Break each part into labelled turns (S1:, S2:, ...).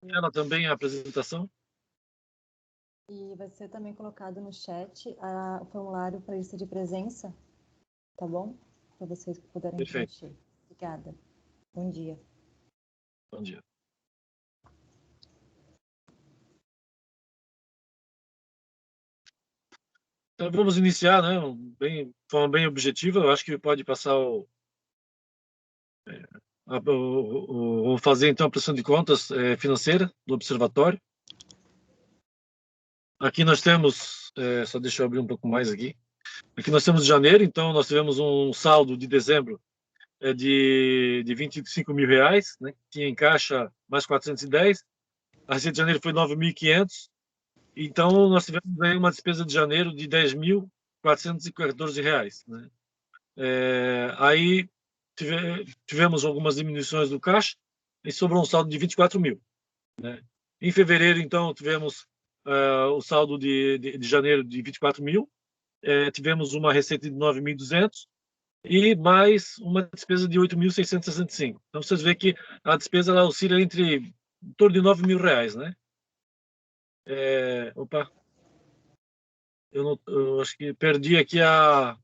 S1: Ela também a apresentação.
S2: E vai ser também colocado no chat o formulário para lista de presença, tá bom? Para vocês poderem preencher. Obrigada. Bom dia.
S1: Bom dia. Então, vamos iniciar, né? De forma bem objetiva. Eu acho que pode passar vou fazer então a prestação de contas financeira do observatório. Aqui nós temos, só deixa eu abrir um pouco mais aqui. Aqui nós temos de janeiro, então nós tivemos um saldo de dezembro de R$ 25.000, né? Tinha em caixa mais 410. A receita de janeiro foi 9.500. Então nós tivemos aí uma despesa de janeiro de R$ 10.414, né? Aí tivemos algumas diminuições do caixa e sobrou um saldo de 24.000, né? Em fevereiro, então, tivemos o saldo de janeiro de 24.000, tivemos uma receita de 9.200 e mais uma despesa de 8.665. Então, vocês veem que a despesa ela oscila entre em torno de R$ 9.000, né? Opa, eu acho que perdi aqui a...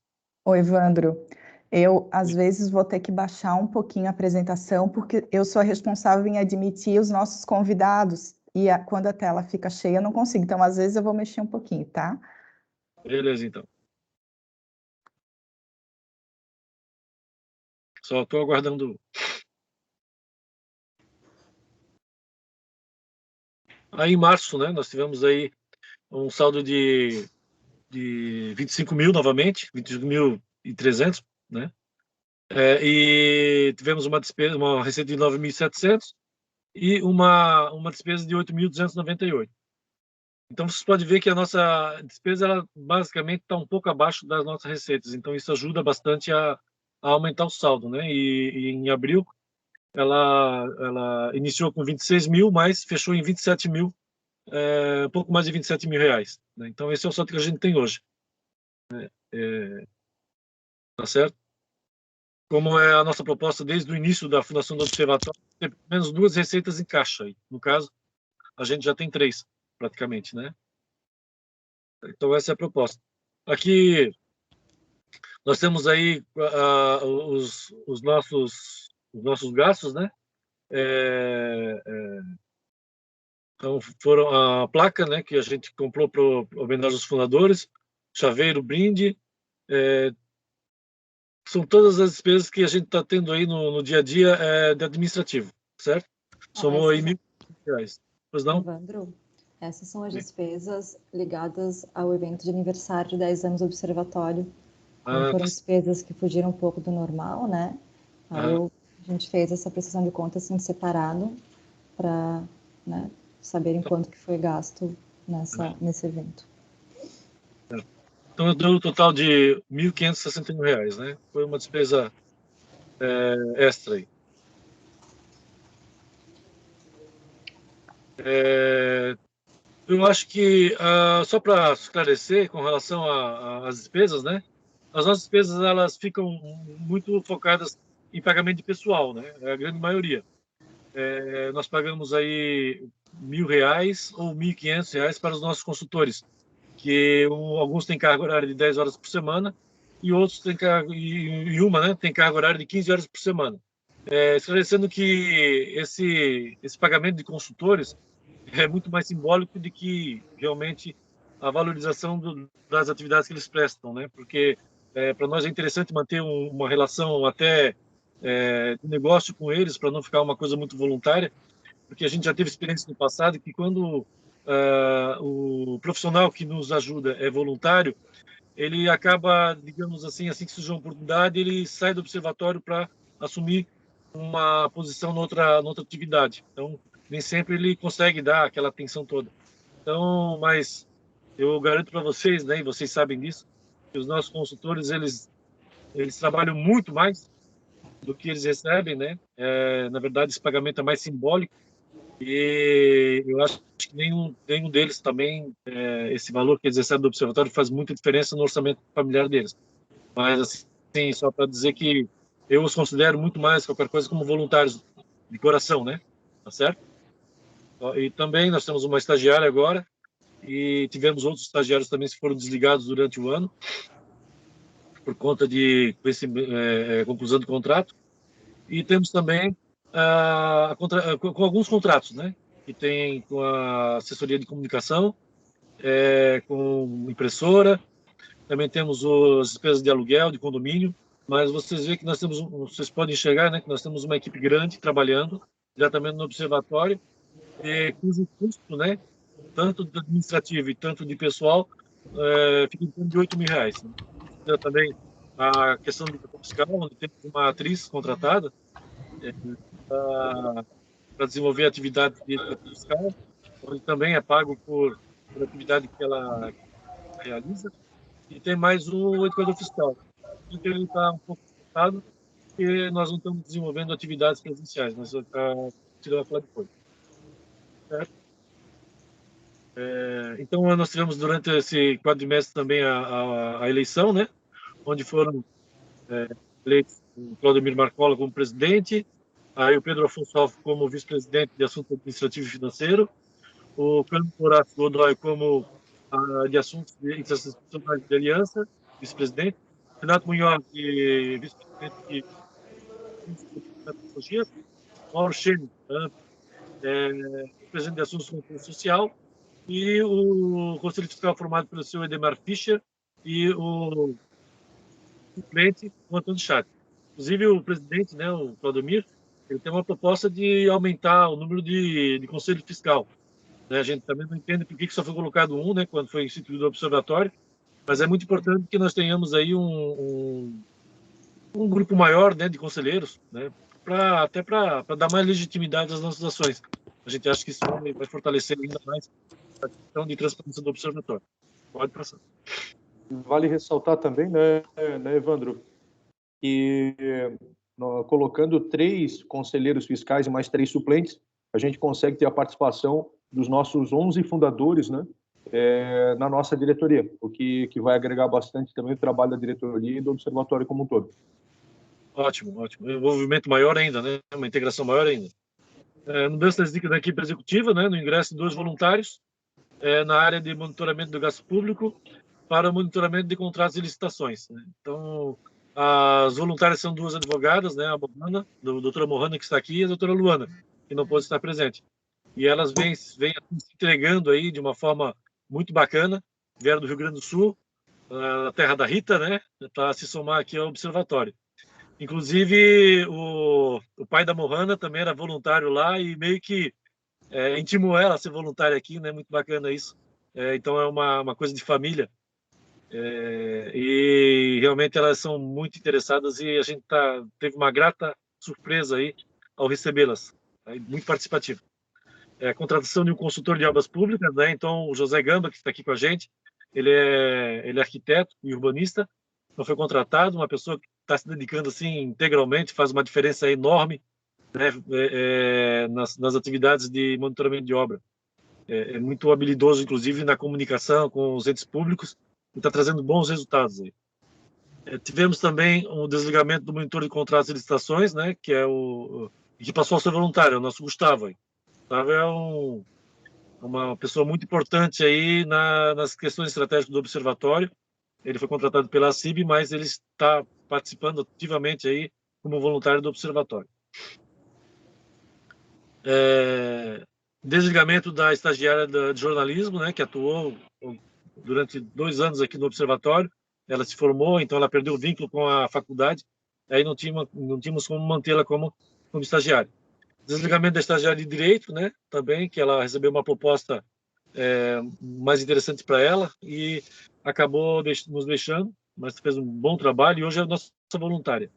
S3: Oi, Evandro. Eu, às vezes, vou ter que baixar um pouquinho a apresentação, porque eu sou a responsável em admitir os nossos convidados, e quando a tela fica cheia, eu não consigo. Então, às vezes, eu vou mexer um pouquinho, tá?
S1: Beleza, então. Só estou aguardando. Aí, em março, né, nós tivemos aí um saldo de 25.000 novamente, 25.300, né? E tivemos uma despesa, uma receita de 9.700 e uma despesa de 8.298. Então, vocês podem ver que a nossa despesa, ela basicamente está um pouco abaixo das nossas receitas. Então, isso ajuda bastante a aumentar o saldo, né? E em abril, ela iniciou com 26.000, mas fechou em 27.000, um pouco mais de R$ 27.000, né? Então, esse é o saldo que a gente tem hoje. Tá certo? Como é a nossa proposta desde o início da fundação do Observatório, ter pelo menos 2 receitas em caixa. No caso, a gente já tem 3, praticamente, né? Então, essa é a proposta. Aqui, nós temos aí os nossos gastos, né? Então, foram a placa, né, que a gente comprou para homenagem aos fundadores, chaveiro, brinde, são todas as despesas que a gente está tendo aí no dia a dia de administrativo, certo? Somou aí R$ 1.000. Pois não?
S2: Evandro, essas são as despesas ligadas ao evento de aniversário de 10 anos do Observatório. Então, foram despesas que fugiram um pouco do normal, né? Aí a gente fez essa prestação de contas assim, separado para, né, saberem quanto que foi gasto nesse evento.
S1: Então, deu um total de R$ 1.561, né? Foi uma despesa extra aí. Eu acho que, só para esclarecer com relação às despesas, né? As nossas despesas, elas ficam muito focadas em pagamento de pessoal, né? É a grande maioria. Nós pagamos aí R$ 1.000 ou R$ 1.500 para os nossos consultores, que alguns têm carga horária de 10 horas por semana e outros têm carga, né, tem carga horária de 15 horas por semana. Esclarecendo que esse pagamento de consultores é muito mais simbólico do que realmente a valorização das atividades que eles prestam, né? Porque para nós é interessante manter uma relação até de negócio com eles, para não ficar uma coisa muito voluntária, porque a gente já teve experiência no passado que quando o profissional que nos ajuda é voluntário, ele acaba, digamos assim que surge uma oportunidade, ele sai do observatório para assumir uma posição noutra atividade. Então, nem sempre ele consegue dar aquela atenção toda. Então, mas eu garanto para vocês, né, e vocês sabem disso, que os nossos consultores, eles trabalham muito mais do que eles recebem, né? Na verdade, esse pagamento é mais simbólico e eu acho que nenhum deles também, esse valor que eles recebem do observatório faz muita diferença no orçamento familiar deles. Mas, assim, só para dizer que eu os considero muito mais qualquer coisa como voluntários de coração, né? Tá certo? E também nós temos uma estagiária agora, e tivemos outros estagiários também que foram desligados durante o ano, por conta de conclusão do contrato. E temos também com alguns contratos, né? Que tem com a assessoria de comunicação, com impressora, também temos as despesas de aluguel, de condomínio, mas vocês veem que vocês podem enxergar, né, que nós temos uma equipe grande trabalhando diretamente no observatório, cujo custo, né, tanto do administrativo e tanto de pessoal, fica em torno de R$ 8.000. Né? Então, também a questão do fiscal, onde temos uma atriz contratada para desenvolver atividade de fiscal, onde também é pago por atividade que ela realiza, e tem mais um educador fiscal. Então, ele está um pouco ocupado, porque nós não estamos desenvolvendo atividades presenciais, mas a gente vai falar depois. Certo? Então, nós tivemos durante esse quadrimestre também a eleição, né? Onde foram eleitos o Claudemir Marcola como presidente, aí o Pedro Afonso Alves como vice-presidente de assuntos administrativo e financeiro, o Carlos Horácio Godoy como de assuntos internacionais de aliança, vice-presidente, Renato Munhoz, vice-presidente de tecnologia, Mauro Schenck, presidente de assuntos de controle social, e o Conselho Fiscal formado pelo senhor Edemar Fischer e o suplente, o Antônio Chat. Inclusive, o presidente, né, o Claudemir, ele tem uma proposta de aumentar o número de conselho fiscal. Né? A gente também não entende por que só foi colocado um, né, quando foi instituído o observatório, mas é muito importante que nós tenhamos aí um grupo maior, né, de conselheiros, né, até para dar mais legitimidade às nossas ações. A gente acha que isso vai fortalecer ainda mais a questão de transparência do observatório. Pode passar.
S4: Vale ressaltar também, né, Evandro, que colocando 3 conselheiros fiscais e mais 3 suplentes, a gente consegue ter a participação dos nossos 11 fundadores, né, na nossa diretoria, o que vai agregar bastante também o trabalho da diretoria e do observatório como um todo.
S1: Ótimo, ótimo. Um envolvimento maior ainda, né? Uma integração maior ainda. Mudança das dicas da equipe executiva, né? No ingresso de 2 voluntários na área de monitoramento do gasto público para o monitoramento de contratos e licitações. Né? Então, as voluntárias são 2 advogadas, né? A Mohana, a doutora Mohana, que está aqui, e a doutora Luana, que não pôde estar presente. E elas vêm se entregando aí de uma forma muito bacana, vieram do Rio Grande do Sul, a terra da Rita, né? Para se somar aqui ao observatório. Inclusive, o pai da Mohana também era voluntário lá e meio que intimou ela a ser voluntária aqui, né? Muito bacana isso. Então, é uma coisa de família. E realmente elas são muito interessadas e a gente teve uma grata surpresa aí ao recebê-las. Muito participativo. A contratação de um consultor de obras públicas, né? Então, o José Gamba, que está aqui com a gente, ele é arquiteto e urbanista, então foi contratado, uma pessoa que está se dedicando assim integralmente, faz uma diferença enorme, né, nas atividades de monitoramento de obra. É muito habilidoso, inclusive, na comunicação com os entes públicos e está trazendo bons resultados aí. Tivemos também o desligamento do monitor de contratos e licitações, né, que passou a ser voluntário, o nosso Gustavo. Gustavo é uma pessoa muito importante aí nas questões estratégicas do observatório. Ele foi contratado pela CIB, mas ele está participando ativamente aí como voluntário do observatório. Desligamento da estagiária de jornalismo, né, que atuou durante 2 anos aqui no observatório. Ela se formou, então ela perdeu o vínculo com a faculdade, aí não tínhamos como mantê-la como estagiária. Desligamento da estagiária de direito, né, também, que ela recebeu uma proposta mais interessante para ela e acabou nos deixando, mas fez um bom trabalho e hoje é a nossa voluntária.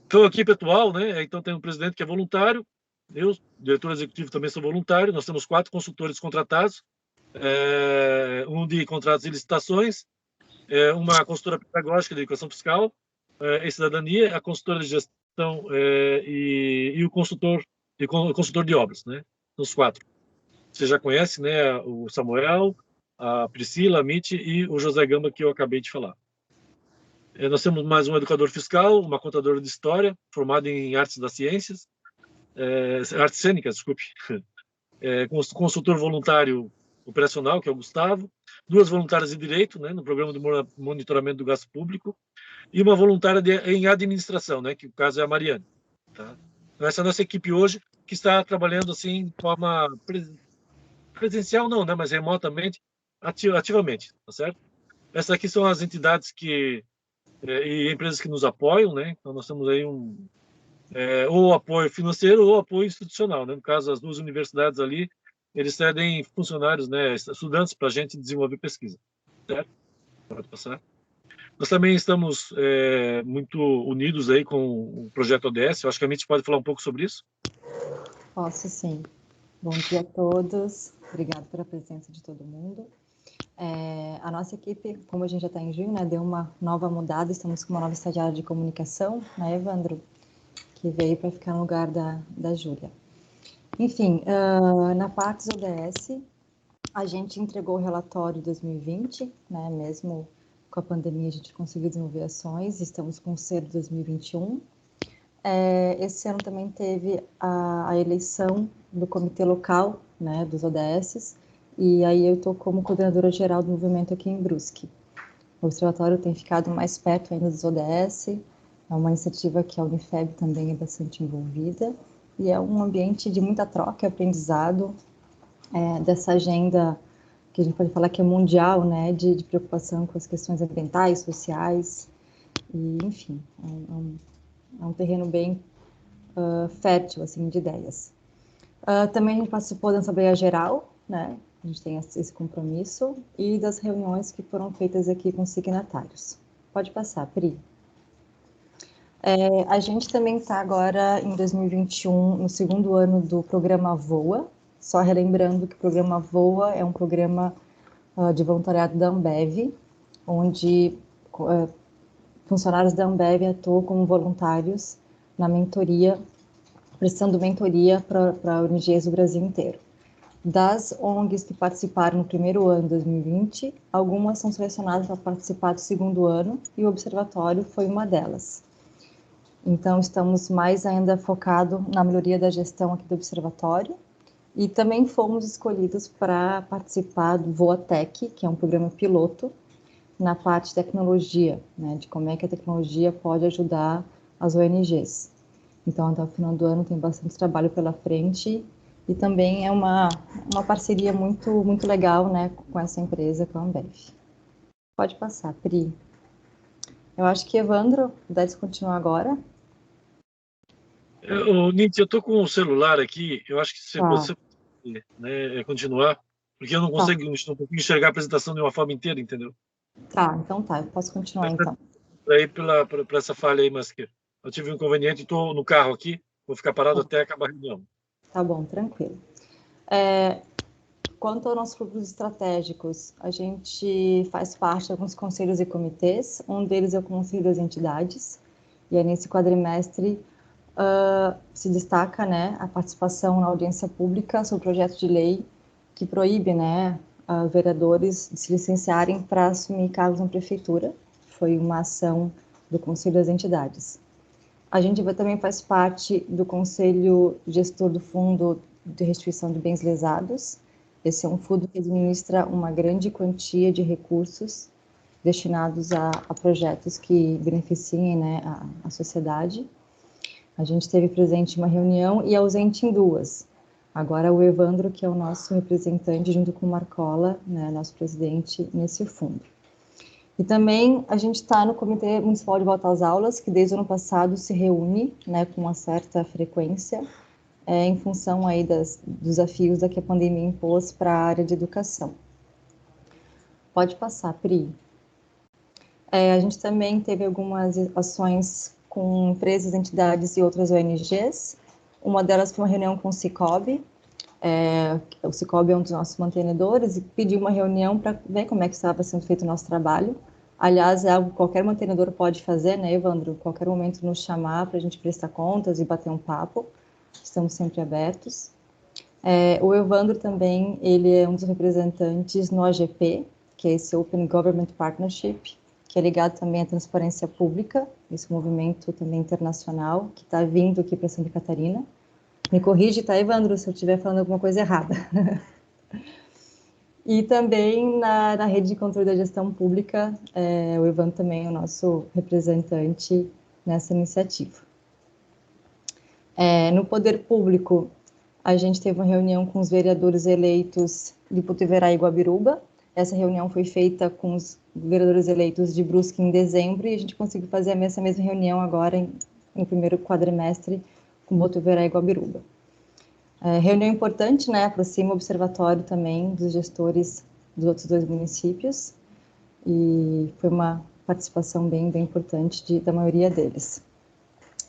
S1: Então, a equipe atual, né, então tem um presidente que é voluntário, eu, diretor executivo, também sou voluntário, nós temos 4 consultores contratados, um de contratos e licitações, uma consultora pedagógica de educação fiscal e cidadania, a consultora de gestão e o consultor de obras, né, os 4. Você já conhece, né, o Samuel, a Priscila, a Mitty e o José Gamba, que eu acabei de falar. Nós temos mais um educador fiscal, uma contadora de história, formada em artes das ciências, artes cênicas, desculpe, consultor voluntário operacional, que é o Gustavo, 2 voluntárias de direito, né, no programa de monitoramento do gasto público, e uma voluntária em administração, né, que o caso é a Mariane. Tá? Então, essa é a nossa equipe hoje, que está trabalhando assim de forma presencial, não, né, mas remotamente, ativamente, tá certo? Essas aqui são as entidades e empresas que nos apoiam, né? Então nós temos aí ou apoio financeiro ou apoio institucional, né? No caso, as 2 universidades ali, eles cedem funcionários, né, estudantes para a gente desenvolver pesquisa, certo? Pode passar. Nós também estamos muito unidos aí com o projeto ODS. Eu acho que a gente pode falar um pouco sobre isso.
S2: Posso sim. Bom dia a todos. Obrigado pela presença de todo mundo. A nossa equipe, como a gente já está em junho, né, deu uma nova mudada. Estamos com uma nova estagiária de comunicação, né, Evandro, que veio para ficar no lugar da Júlia. Enfim, na Pax ODS, a gente entregou o relatório 2020, né, mesmo com a pandemia a gente conseguiu desenvolver ações, estamos com o CER 2021. Esse ano também teve a eleição do comitê local, né, dos ODS, e aí eu estou como coordenadora geral do movimento aqui em Brusque. O observatório tem ficado mais perto ainda dos ODS, é uma iniciativa que a Unifeb também é bastante envolvida, e é um ambiente de muita troca e aprendizado dessa agenda que a gente pode falar que é mundial, né, de preocupação com as questões ambientais, sociais, e enfim, é um terreno bem fértil, assim, de ideias. Também a gente participou da Assembleia Geral, né, a gente tem esse compromisso, e das reuniões que foram feitas aqui com signatários. Pode passar, Pri. A gente também está agora, em 2021, no 2º ano do programa VOA, só relembrando que o programa VOA é um programa de voluntariado da Ambev, onde funcionários da Ambev atuam como voluntários na mentoria, prestando mentoria para ONGs do Brasil inteiro. Das ONGs que participaram no 1º ano de 2020, algumas são selecionadas para participar do 2º ano, e o Observatório foi uma delas. Então, estamos mais ainda focados na melhoria da gestão aqui do Observatório, e também fomos escolhidos para participar do VoaTech, que é um programa piloto, na parte de tecnologia, né, de como é que a tecnologia pode ajudar as ONGs. Então, até o final do ano tem bastante trabalho pela frente, e também é uma parceria muito, muito legal, né, com essa empresa, com a Ambev. Pode passar, Pri. Eu acho que, Evandro, deve continuar agora.
S1: Nint, eu estou com o celular aqui, eu acho que se você né, continuar, porque eu não consigo enxergar a apresentação de uma forma inteira, entendeu?
S2: Tá, então tá, eu posso continuar então.
S1: Aí para essa falha aí, mas que eu tive um inconveniente, estou no carro aqui, vou ficar parado até acabar a reunião.
S2: Tá bom, tranquilo. Quanto aos nossos grupos estratégicos, a gente faz parte de alguns conselhos e comitês, um deles é o Conselho das Entidades, e aí nesse quadrimestre se destaca, né, a participação na audiência pública sobre o projeto de lei que proíbe, né, vereadores de se licenciarem para assumir cargos na prefeitura. Foi uma ação do Conselho das Entidades. A gente também faz parte do Conselho Gestor do Fundo de Restituição de Bens Lesados. Esse é um fundo que administra uma grande quantia de recursos destinados a projetos que beneficiem, né, a sociedade. A gente esteve presente em uma reunião e ausente em 2. Agora o Evandro, que é o nosso representante, junto com o Marcola, né, nosso presidente, nesse fundo. E também a gente está no Comitê Municipal de Volta às Aulas, que desde o ano passado se reúne, né, com uma certa frequência, em função aí dos desafios que a pandemia impôs para a área de educação. Pode passar, Pri. A gente também teve algumas ações com empresas, entidades e outras ONGs. Uma delas foi uma reunião com o Cicobi. O Cicobi é um dos nossos mantenedores e pediu uma reunião para ver como é que estava sendo feito o nosso trabalho. Aliás, é algo que qualquer mantenedor pode fazer, né, Evandro? Em qualquer momento nos chamar para a gente prestar contas e bater um papo. Estamos sempre abertos. O Evandro também, ele é um dos representantes no AGP, que é esse Open Government Partnership, que é ligado também à transparência pública, esse movimento também internacional, que está vindo aqui para Santa Catarina. Me corrige, tá, Evandro, se eu estiver falando alguma coisa errada. E também na rede de controle da gestão pública, o Evandro também é o nosso representante nessa iniciativa. No poder público, a gente teve uma reunião com os vereadores eleitos de Putuverá e Guabiruba. Essa reunião foi feita com os vereadores eleitos de Brusque em dezembro, e a gente conseguiu fazer essa mesma reunião agora no primeiro quadrimestre com Botuverá e Guabiruba. Reunião importante, né? Aproxima o observatório também dos gestores dos outros 2 municípios, e foi uma participação bem importante da maioria deles.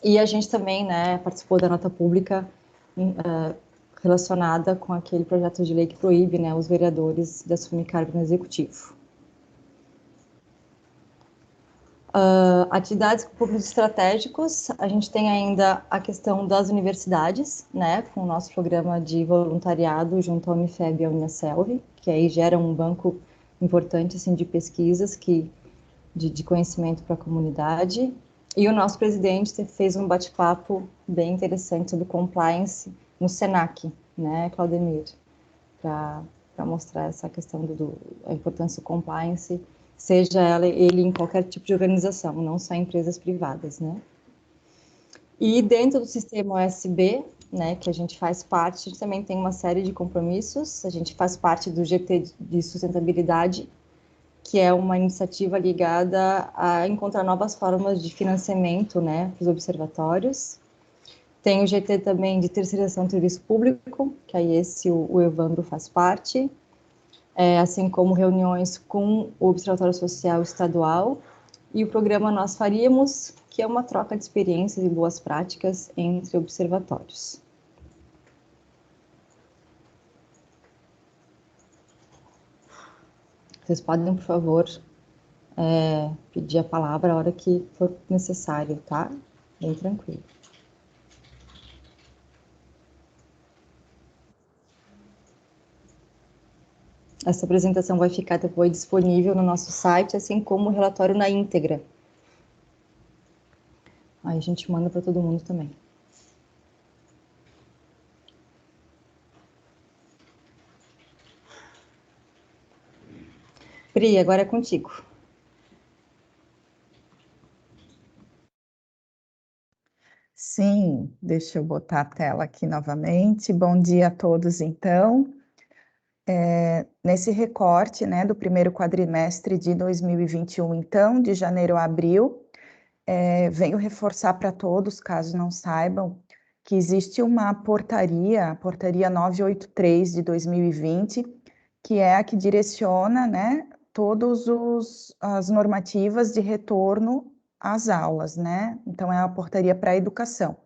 S2: E a gente também, né, participou da nota pública relacionada com aquele projeto de lei que proíbe, né, os vereadores de assumir cargo no executivo. Atividades públicos estratégicos, a gente tem ainda a questão das universidades, né, com o nosso programa de voluntariado junto à Unifeb e à Uniaselv, que aí gera um banco importante, assim, de pesquisas de conhecimento para a comunidade. E o nosso presidente fez um bate-papo bem interessante sobre compliance no SENAC, né, Claudemir, para mostrar essa questão da importância do compliance, seja ele em qualquer tipo de organização, não só em empresas privadas, né. E dentro do sistema OSB, né, que a gente faz parte, a gente também tem uma série de compromissos. A gente faz parte do GT de sustentabilidade, que é uma iniciativa ligada a encontrar novas formas de financiamento, né, para os observatórios. Tem o GT também de terceirização do serviço público, que aí o Evandro faz parte, assim como reuniões com o Observatório Social Estadual, e o programa Nós Faríamos, que é uma troca de experiências e boas práticas entre observatórios. Vocês podem, por favor, pedir a palavra a hora que for necessário, tá? Bem tranquilo. Essa apresentação vai ficar depois disponível no nosso site, assim como o relatório na íntegra. Aí a gente manda para todo mundo também. Pri, agora é contigo.
S3: Sim, deixa eu botar a tela aqui novamente. Bom dia a todos, então. Nesse recorte, né, do primeiro quadrimestre de 2021, então, de janeiro a abril, venho reforçar para todos, caso não saibam, que existe uma portaria, a portaria 983 de 2020, que é a que direciona, né, todas as normativas de retorno às aulas, né? Então, é a portaria para a educação.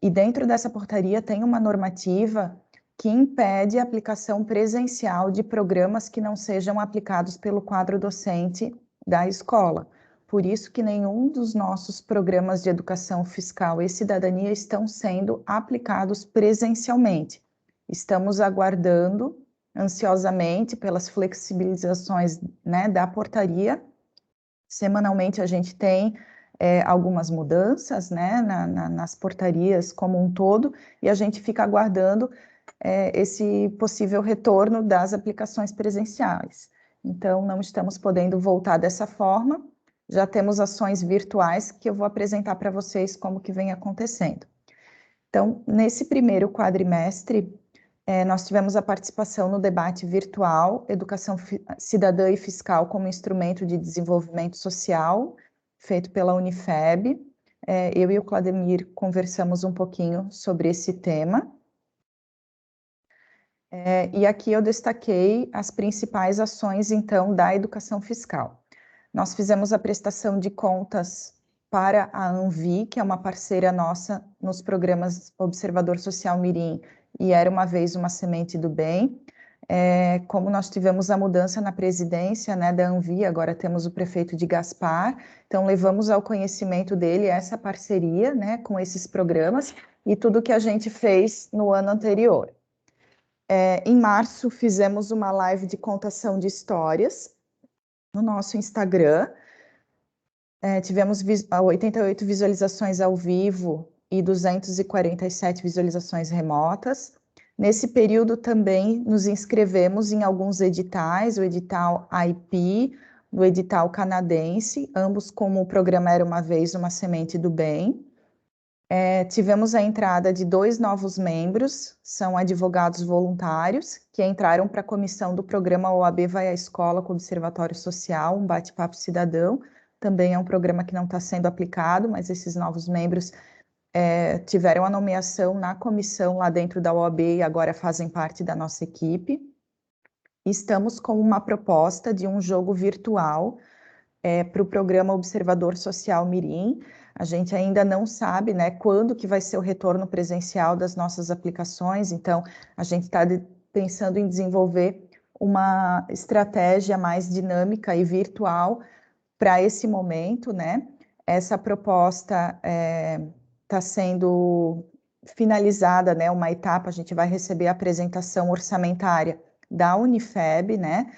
S3: E dentro dessa portaria tem uma normativa que impede a aplicação presencial de programas que não sejam aplicados pelo quadro docente da escola. Por isso que nenhum dos nossos programas de educação fiscal e cidadania estão sendo aplicados presencialmente. Estamos aguardando ansiosamente pelas flexibilizações, né, da portaria. Semanalmente a gente tem algumas mudanças, né, nas portarias como um todo, e a gente fica aguardando esse possível retorno das aplicações presenciais. Então, não estamos podendo voltar dessa forma, já temos ações virtuais que eu vou apresentar para vocês como que vem acontecendo. Então, nesse primeiro quadrimestre, nós tivemos a participação no debate virtual, Educação Cidadã e Fiscal como Instrumento de Desenvolvimento Social, feito pela Unifeb. Eu e o Claudemir conversamos um pouquinho sobre esse tema. E aqui eu destaquei as principais ações, então, da educação fiscal. Nós fizemos a prestação de contas para a ANVI, que é uma parceira nossa nos programas Observador Social Mirim e Era Uma Vez Uma Semente do Bem. Como nós tivemos a mudança na presidência, né, da ANVI, agora temos o prefeito de Gaspar, então levamos ao conhecimento dele essa parceria, né, com esses programas e tudo que a gente fez no ano anterior. Em março, fizemos uma live de contação de histórias no nosso Instagram. Tivemos 88 visualizações ao vivo e 247 visualizações remotas. Nesse período também nos inscrevemos em alguns editais, o edital IP, o edital canadense, ambos como o programa Era Uma Vez Uma Semente do Bem. Tivemos a entrada de 2 novos membros, são advogados voluntários, que entraram para a comissão do programa OAB Vai à Escola com Observatório Social, um bate-papo cidadão. Também é um programa que não está sendo aplicado, mas esses novos membros tiveram a nomeação na comissão lá dentro da OAB e agora fazem parte da nossa equipe. Estamos com uma proposta de um jogo virtual para o programa Observador Social Mirim. A gente ainda não sabe, né, quando que vai ser o retorno presencial das nossas aplicações, então a gente está pensando em desenvolver uma estratégia mais dinâmica e virtual para esse momento, né? Essa proposta está sendo finalizada, né? Uma etapa, a gente vai receber a apresentação orçamentária da Unifeb, né?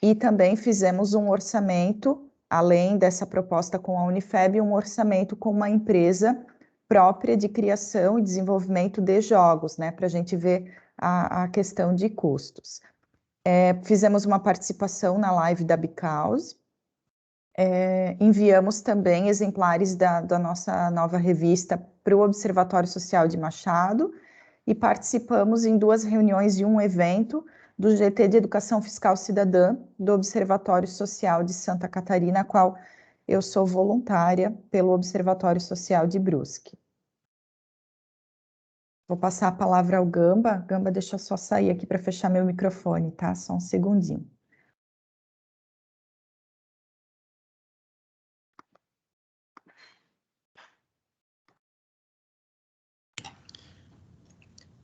S3: E também fizemos um orçamento, além dessa proposta com a Unifeb, um orçamento com uma empresa própria de criação e desenvolvimento de jogos, né? Para a gente ver a questão de custos. Fizemos uma participação na live da Because. Enviamos também exemplares da nossa nova revista para o Observatório Social de Machado e participamos em 2 reuniões de um evento do GT de Educação Fiscal Cidadã do Observatório Social de Santa Catarina, a qual eu sou voluntária pelo Observatório Social de Brusque. Vou passar a palavra ao Gamba. Gamba, deixa eu só sair aqui para fechar meu microfone, tá? Só um segundinho.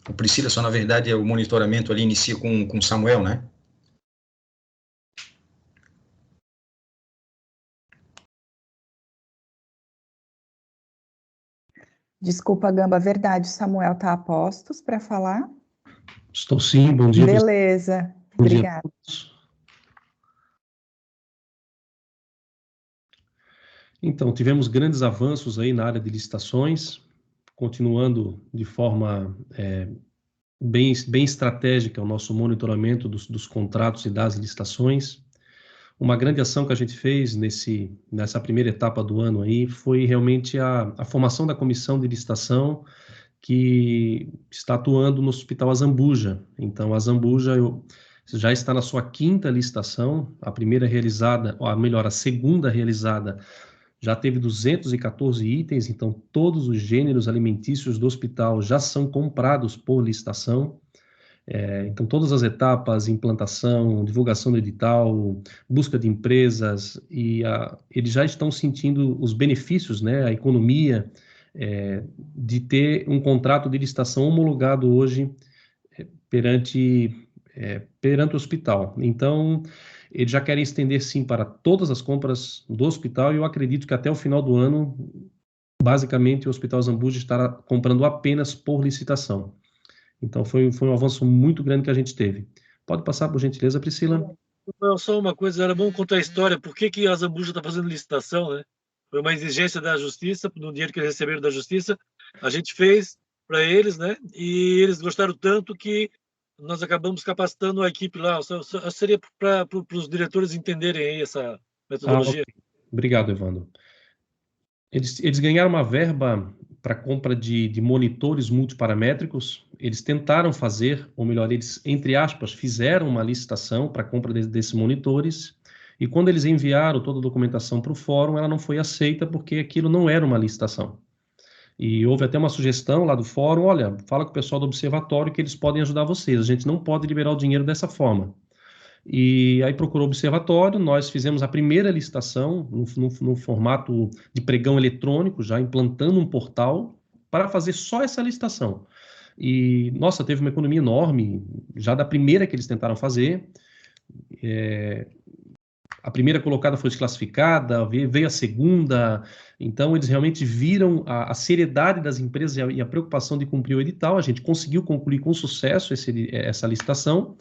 S5: O Priscila, só na verdade o monitoramento ali inicia com Samuel, né?
S3: Desculpa, Gamba, verdade, o Samuel está a postos para falar?
S6: Estou sim, bom dia.
S3: Beleza, obrigada.
S6: Então, tivemos grandes avanços aí na área de licitações, continuando de forma bem estratégica o nosso monitoramento dos contratos e das licitações. Uma grande ação que a gente fez nessa primeira etapa do ano aí foi realmente a formação da comissão de licitação que está atuando no Hospital Azambuja. Então, a Azambuja já está na sua 5ª licitação, a primeira realizada, ou melhor, a segunda realizada, já teve 214 itens, então todos os gêneros alimentícios do hospital já são comprados por licitação. Então, todas as etapas, implantação, divulgação do edital, busca de empresas, eles já estão sentindo os benefícios, né, a economia, de ter um contrato de licitação homologado hoje perante o hospital. Então, eles já querem estender, sim, para todas as compras do hospital, e eu acredito que até o final do ano, basicamente, o Hospital Azambuja estará comprando apenas por licitação. Então, foi um avanço muito grande que a gente teve. Pode passar, por gentileza, Priscila?
S1: Só uma coisa, era bom contar a história, por que a Azambuja está fazendo licitação, né? Foi uma exigência da Justiça, no dinheiro que eles receberam da Justiça, a gente fez para eles, né? E eles gostaram tanto que nós acabamos capacitando a equipe lá. Seria para os diretores entenderem aí essa metodologia.
S6: Okay. Obrigado, Evandro. Eles ganharam uma verba para compra de monitores multiparamétricos. Eles tentaram fazer, ou melhor, eles, entre aspas, fizeram uma licitação para a compra desses monitores, e quando eles enviaram toda a documentação para o fórum, ela não foi aceita porque aquilo não era uma licitação. E houve até uma sugestão lá do fórum: olha, fala com o pessoal do observatório que eles podem ajudar vocês, a gente não pode liberar o dinheiro dessa forma. E aí procurou o observatório, nós fizemos a primeira licitação no formato de pregão eletrônico, já implantando um portal para fazer só essa licitação. E, nossa, teve uma economia enorme, já da primeira que eles tentaram fazer. A primeira colocada foi desclassificada, veio a segunda. Então, eles realmente viram a seriedade das empresas e a preocupação de cumprir o edital. A gente conseguiu concluir com sucesso essa licitação.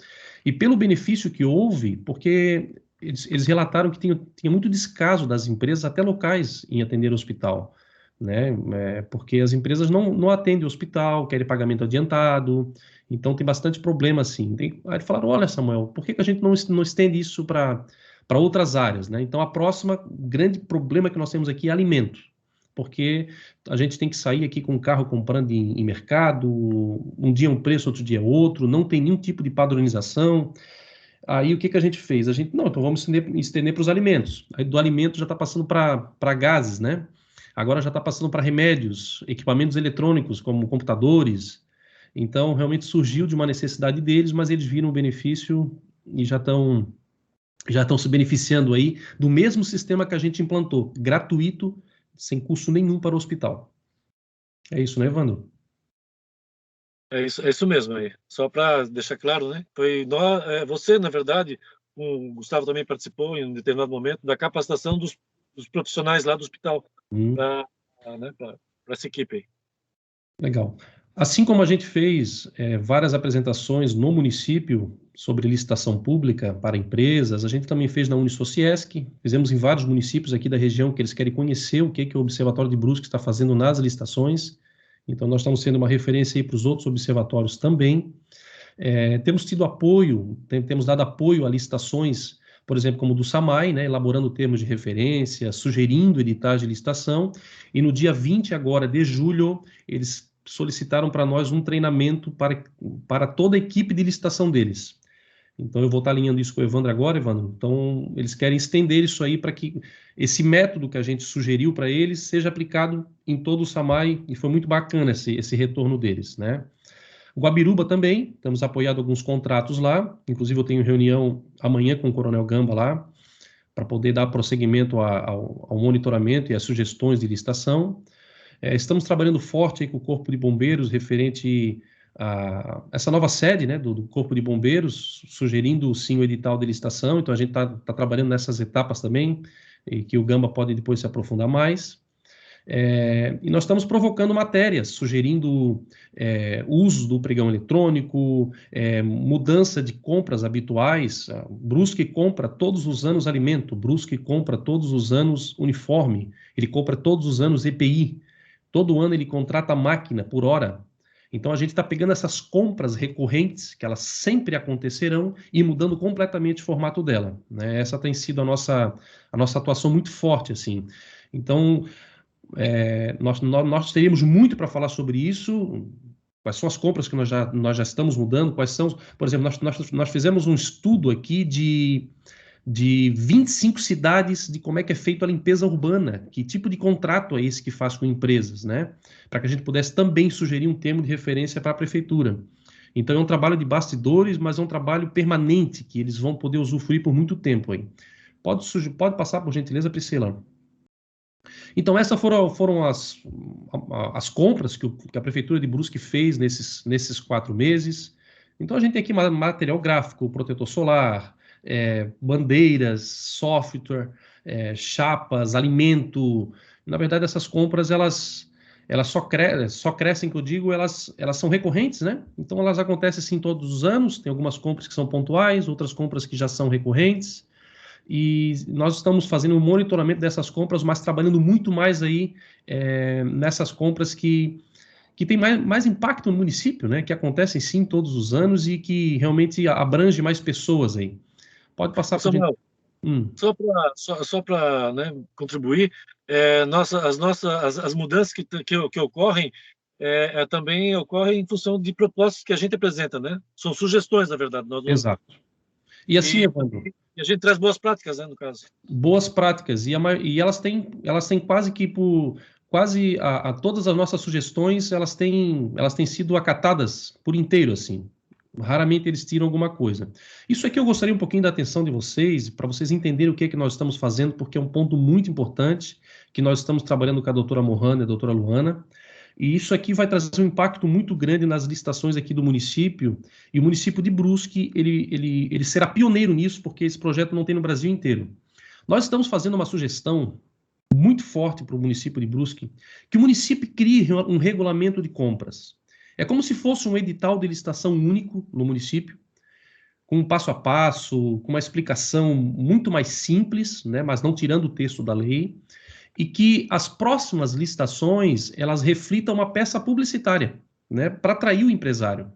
S6: E pelo benefício que houve, porque eles relataram que tinha muito descaso das empresas, até locais, em atender o hospital. né? Porque as empresas não atendem o hospital, querem pagamento adiantado, então tem bastante problema assim. Aí falaram, olha, Samuel, por que a gente não estende isso para outras áreas, né? Então a próxima grande problema que nós temos aqui é alimento, porque a gente tem que sair aqui com o carro comprando em mercado, um dia um preço, outro dia outro, não tem nenhum tipo de padronização. Aí o que a gente fez? Então vamos estender para os alimentos. Aí do alimento já está passando para gases, né? Agora já está passando para remédios, equipamentos eletrônicos, como computadores. Então, realmente surgiu de uma necessidade deles, mas eles viram o benefício e já estão se beneficiando aí do mesmo sistema que a gente implantou, gratuito, sem custo nenhum para o hospital. É isso, né, Evandro?
S1: É isso mesmo aí. Só para deixar claro, né? Você, na verdade, o Gustavo também participou em um determinado momento da capacitação dos profissionais lá do hospital para essa equipe aí.
S6: Legal. Assim como a gente fez várias apresentações no município sobre licitação pública para empresas, a gente também fez na Unisociesc, fizemos em vários municípios aqui da região que eles querem conhecer o que o Observatório de Brusque está fazendo nas licitações. Então, nós estamos sendo uma referência aí para os outros observatórios também. Temos tido apoio, temos dado apoio a licitações, por exemplo, como do SAMAI, né, elaborando termos de referência, sugerindo editais de licitação, e no dia 20 agora de julho, eles solicitaram para nós um treinamento para toda a equipe de licitação deles. Então, eu vou estar alinhando isso com o Evandro agora, Evandro. Então, eles querem estender isso aí para que esse método que a gente sugeriu para eles seja aplicado em todo o SAMAI, e foi muito bacana esse retorno deles, né? Guabiruba também, temos apoiado alguns contratos lá, inclusive eu tenho reunião amanhã com o Coronel Gamba lá, para poder dar prosseguimento ao monitoramento e às sugestões de licitação. Estamos trabalhando forte aí com o Corpo de Bombeiros, referente a essa nova sede, né, do Corpo de Bombeiros, sugerindo sim o edital de licitação, então a gente está trabalhando nessas etapas também, e que o Gamba pode depois se aprofundar mais. E nós estamos provocando matérias, sugerindo uso do pregão eletrônico, mudança de compras habituais. Brusque compra todos os anos alimento, Brusque compra todos os anos uniforme, ele compra todos os anos EPI, todo ano ele contrata máquina por hora. Então a gente está pegando essas compras recorrentes, que elas sempre acontecerão, e mudando completamente o formato dela, né? Essa tem sido a nossa atuação muito forte, assim. Então, nós teríamos muito para falar sobre isso. Quais são as compras que nós já estamos mudando? Quais são, por exemplo, nós fizemos um estudo aqui de 25 cidades de como é que é feita a limpeza urbana, que tipo de contrato é esse que faz com empresas, né? Para que a gente pudesse também sugerir um termo de referência para a prefeitura. Então é um trabalho de bastidores, mas é um trabalho permanente, que eles vão poder usufruir por muito tempo aí. Pode passar, por gentileza, Priscila. Então, essas foram as compras que a Prefeitura de Brusque fez nesses 4 meses. Então, a gente tem aqui material gráfico, protetor solar, bandeiras, software, chapas, alimento. Na verdade, essas compras, elas só crescem, que eu digo, elas são recorrentes, né? Então, elas acontecem assim todos os anos. Tem algumas compras que são pontuais, outras compras que já são recorrentes. E nós estamos fazendo um monitoramento dessas compras, mas trabalhando muito mais aí nessas compras que tem mais impacto no município, né? Que acontecem sim todos os anos e que realmente abrange mais pessoas aí. Pode passar para
S1: Samuel, só para contribuir, as mudanças que ocorrem também ocorrem em função de propostas que a gente apresenta, né? São sugestões, na verdade.
S6: Exato. E assim, Evandro,
S1: e a gente traz boas práticas, né, no caso.
S6: Boas práticas, e elas têm quase que quase todas as nossas sugestões, elas têm sido acatadas por inteiro, assim. Raramente eles tiram alguma coisa. Isso aqui eu gostaria um pouquinho da atenção de vocês, para vocês entenderem o que é que nós estamos fazendo, porque é um ponto muito importante, que nós estamos trabalhando com a doutora Mohana e a doutora Luana, e isso aqui vai trazer um impacto muito grande nas licitações aqui do município, e o município de Brusque, ele será pioneiro nisso, porque esse projeto não tem no Brasil inteiro. Nós estamos fazendo uma sugestão muito forte para o município de Brusque, que o município crie um regulamento de compras. É como se fosse um edital de licitação único no município, com um passo a passo, com uma explicação muito mais simples, né, mas não tirando o texto da lei, e que as próximas licitações, elas reflitam uma peça publicitária, né, para atrair o empresário.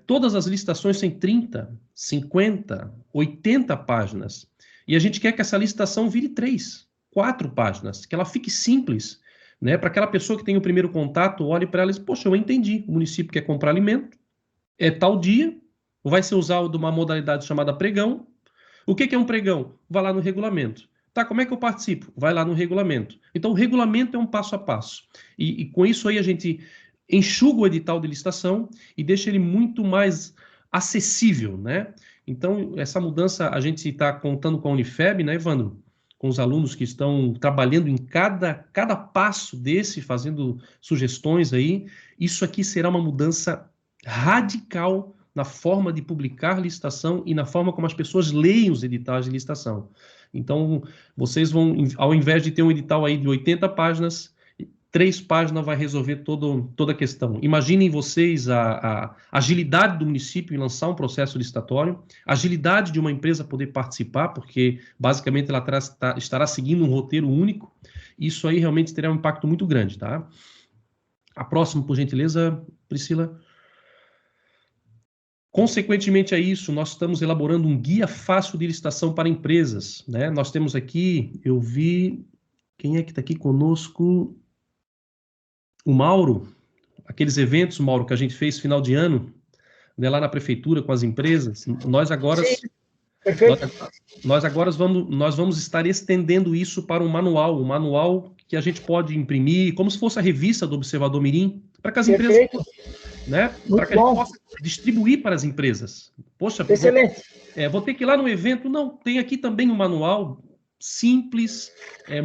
S6: Todas as licitações têm 30, 50, 80 páginas, e a gente quer que essa licitação vire 3, 4 páginas, que ela fique simples, né, para aquela pessoa que tem o primeiro contato, olhe para ela e diz, poxa, eu entendi, o município quer comprar alimento, é tal dia, vai ser usado uma modalidade chamada pregão. O que é um pregão? Vai lá no regulamento. Tá, como é que eu participo? Vai lá no regulamento. Então, o regulamento é um passo a passo. E com isso aí a gente enxuga o edital de licitação e deixa ele muito mais acessível, né? Então, essa mudança a gente está contando com a Unifeb, né, Evandro? Com os alunos que estão trabalhando em cada passo desse, fazendo sugestões aí. Isso aqui será uma mudança radical na forma de publicar licitação e na forma como as pessoas leem os editais de licitação. Então, vocês vão, ao invés de ter um edital aí de 80 páginas, 3 páginas vai resolver toda a questão. Imaginem vocês a agilidade do município em lançar um processo licitatório, a agilidade de uma empresa poder participar, porque basicamente ela estará seguindo um roteiro único. Isso aí realmente terá um impacto muito grande, tá? A próxima, por gentileza, Priscila. Consequentemente a isso, nós estamos elaborando um guia fácil de licitação para empresas, né? Nós temos aqui, eu vi, quem é que está aqui conosco? O Mauro, aqueles eventos, Mauro, que a gente fez final de ano, né, lá na prefeitura com as empresas. Nós agora vamos estar estendendo isso para um manual que a gente pode imprimir, como se fosse a revista do Observador Mirim, para que as empresas, né, para que a gente possa distribuir para as empresas. Poxa, excelente. Vou ter que ir lá no evento? Não, tem aqui também um manual simples,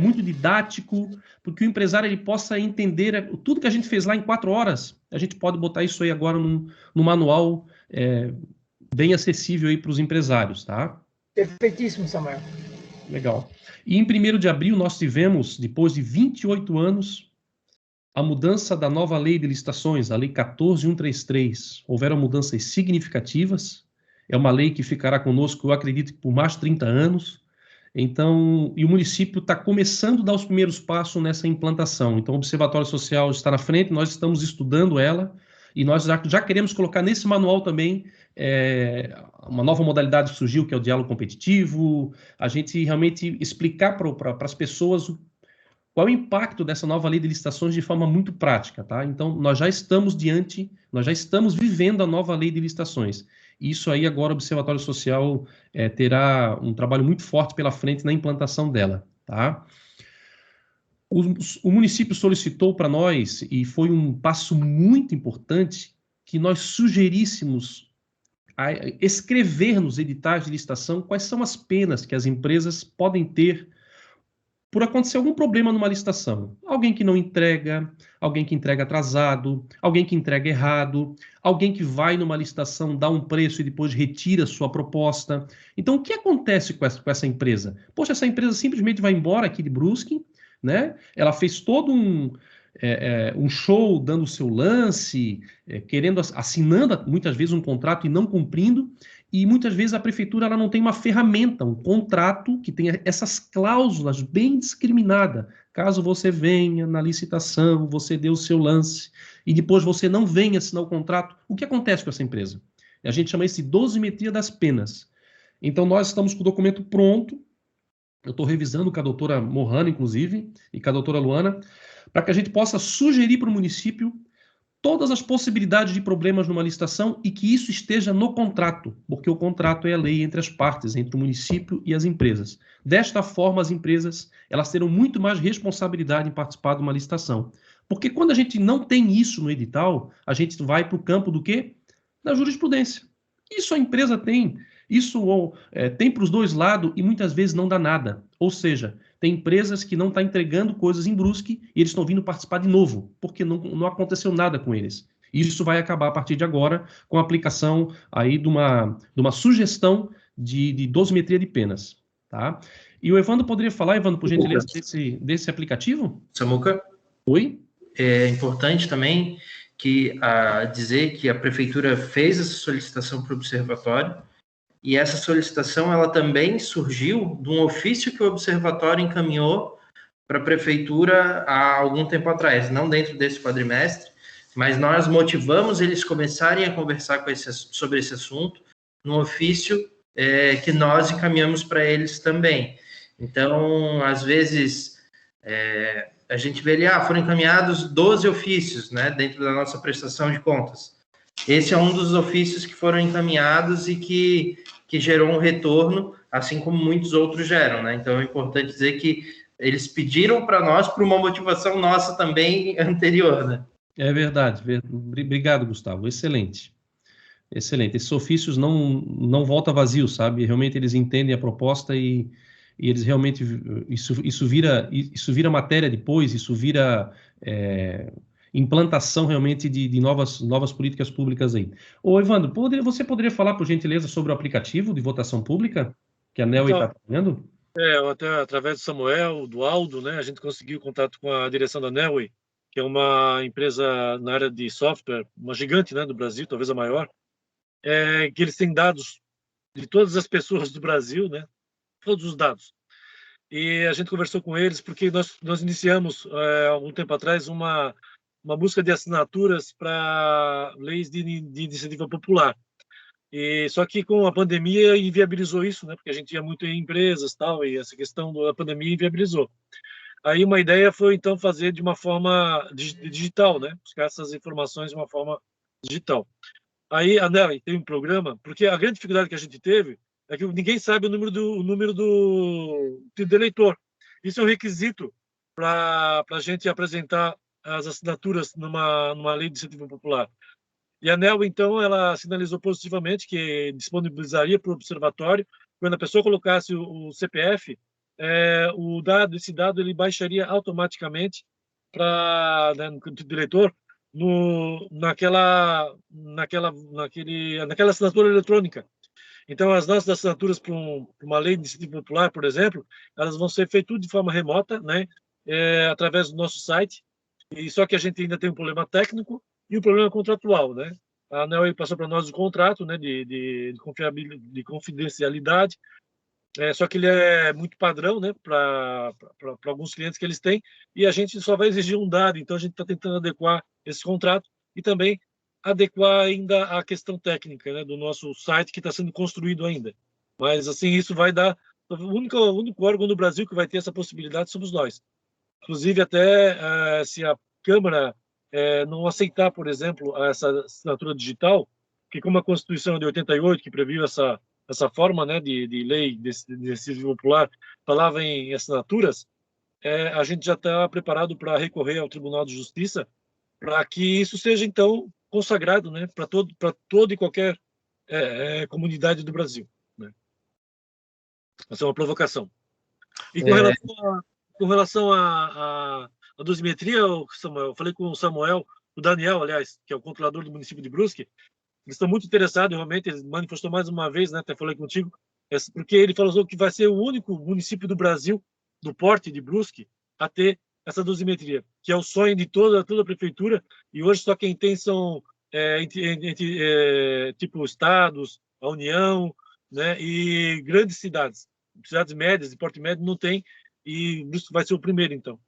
S6: muito didático, porque o empresário ele possa entender tudo que a gente fez lá em 4 horas. A gente pode botar isso aí agora no manual bem acessível aí para os empresários, tá?
S7: Perfeitíssimo, Samuel.
S6: Legal. E em 1º de abril nós tivemos, depois de 28 anos, a mudança da nova lei de licitações, a Lei 14.133. Houveram mudanças significativas. É uma lei que ficará conosco, eu acredito, por mais de 30 anos. Então, e o município está começando a dar os primeiros passos nessa implantação. Então, o Observatório Social está na frente, nós estamos estudando ela, e nós já queremos colocar nesse manual também uma nova modalidade que surgiu, que é o diálogo competitivo, a gente realmente explicar para as pessoas qual é o impacto dessa nova lei de licitações de forma muito prática, tá? Então, nós já estamos vivendo a nova lei de licitações. Isso aí agora o Observatório Social terá um trabalho muito forte pela frente na implantação dela, tá? O município solicitou para nós, e foi um passo muito importante, que nós sugeríssemos escrever nos editais de licitação quais são as penas que as empresas podem ter por acontecer algum problema numa licitação. Alguém que não entrega, alguém que entrega atrasado, alguém que entrega errado, alguém que vai numa licitação, dá um preço e depois retira sua proposta. Então, o que acontece com essa empresa? Poxa, essa empresa simplesmente vai embora aqui de Brusque, né? Ela fez todo um show dando o seu lance, assinando muitas vezes um contrato e não cumprindo, e muitas vezes a prefeitura ela não tem uma ferramenta, um contrato que tenha essas cláusulas bem discriminadas. Caso você venha na licitação, você dê o seu lance, e depois você não venha assinar o contrato, o que acontece com essa empresa? A gente chama isso de dosimetria das penas. Então nós estamos com o documento pronto, eu estou revisando com a doutora Mohana, inclusive, e com a doutora Luana, para que a gente possa sugerir para o município todas as possibilidades de problemas numa licitação e que isso esteja no contrato, porque o contrato é a lei entre as partes, entre o município e as empresas. Desta forma, as empresas elas terão muito mais responsabilidade em participar de uma licitação. Porque quando a gente não tem isso no edital, a gente vai para o campo do quê? Da jurisprudência. Isso a empresa tem. Isso tem para os dois lados e muitas vezes não dá nada. Ou seja, tem empresas que não estão entregando coisas em Brusque e eles estão vindo participar de novo, porque não aconteceu nada com eles. Isso vai acabar a partir de agora com a aplicação aí de uma sugestão de dosimetria de penas. Tá? E o Evandro poderia falar, Evandro, por gentileza, desse aplicativo?
S8: Samuca?
S6: Oi?
S8: É importante também dizer que a prefeitura fez essa solicitação para o observatório, e essa solicitação ela também surgiu de um ofício que o observatório encaminhou para a prefeitura há algum tempo atrás, não dentro desse quadrimestre, mas nós motivamos eles começarem a conversar sobre esse assunto no ofício que nós encaminhamos para eles também. Então, às vezes, a gente vê ali, foram encaminhados 12 ofícios, né, dentro da nossa prestação de contas. Esse é um dos ofícios que foram encaminhados e que gerou um retorno, assim como muitos outros geram, né? Então, é importante dizer que eles pediram para nós por uma motivação nossa também anterior, né?
S6: É verdade. Obrigado, Gustavo. Excelente. Excelente. Esses ofícios não voltam vazios, sabe? Realmente eles entendem a proposta e eles realmente... Isso vira matéria depois, isso vira implantação realmente de novas políticas públicas aí. Ô, Evandro, você poderia falar, por gentileza, sobre o aplicativo de votação pública que a Nelway está trabalhando?
S1: Até através do Samuel, do Aldo, né, a gente conseguiu contato com a direção da Nelway, que é uma empresa na área de software, uma gigante, né, do Brasil, talvez a maior, que eles têm dados de todas as pessoas do Brasil, né, todos os dados. E a gente conversou com eles porque nós iniciamos, há algum tempo atrás, uma busca de assinaturas para leis de iniciativa popular. E só que com a pandemia inviabilizou isso, né? Porque a gente ia muito em empresas, tal, e essa questão da pandemia inviabilizou. Aí uma ideia foi então fazer de uma forma digital, né? Buscar essas informações de uma forma digital. Aí a Nelly tem um programa, porque a grande dificuldade que a gente teve é que ninguém sabe o número do eleitor. Isso é um requisito para a gente apresentar as assinaturas numa lei de incentivo popular. E a ANEEL, então, ela sinalizou positivamente que disponibilizaria para o observatório, quando a pessoa colocasse o CPF, esse dado ele baixaria automaticamente para, né, no título do eleitor, naquela assinatura eletrônica. Então, as nossas assinaturas para uma lei de incentivo popular, por exemplo, elas vão ser feitas tudo de forma remota, né, através do nosso site. E só que a gente ainda tem um problema técnico e um problema contratual, né? A ANEEL passou para nós o contrato, né, de confidencialidade, só que ele é muito padrão, né, para alguns clientes que eles têm, e a gente só vai exigir um dado, então a gente está tentando adequar esse contrato e também adequar ainda a questão técnica, né, do nosso site que está sendo construído ainda. Mas, assim, isso vai dar... O único órgão no Brasil que vai ter essa possibilidade somos nós. Inclusive, até se a Câmara não aceitar, por exemplo, essa assinatura digital, que como a Constituição de 88, que previu essa forma, né, de lei de incentivo popular, falava em assinaturas, a gente já está preparado para recorrer ao Tribunal de Justiça para que isso seja, então, consagrado, né, para toda e qualquer comunidade do Brasil, né? Essa é uma provocação. E com relação à dosimetria, Samuel, eu falei com o Samuel, o Daniel, aliás, que é o controlador do município de Brusque, eles estão muito interessados, realmente, ele manifestou mais uma vez, né, até falei contigo, porque ele falou que vai ser o único município do Brasil, do porte de Brusque, a ter essa dosimetria, que é o sonho de toda a prefeitura, e hoje só quem tem são tipo estados, a União, né, e grandes cidades médias, de porte médio, não tem, e Brusque vai ser o primeiro, então.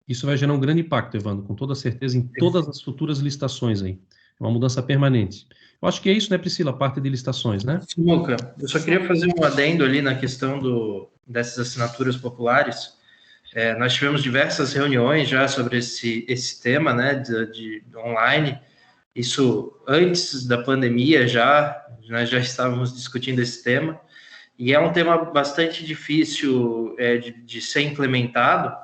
S6: Isso vai gerar um grande impacto, Evandro, com toda certeza, em todas as futuras licitações aí. É uma mudança permanente. Eu acho que é isso, né, Priscila? A parte de licitações, né?
S8: Simuca, eu só queria fazer um adendo ali na questão dessas assinaturas populares. Nós tivemos diversas reuniões já sobre esse tema, né, de online. Isso antes da pandemia nós já estávamos discutindo esse tema. E é um tema bastante difícil de ser implementado,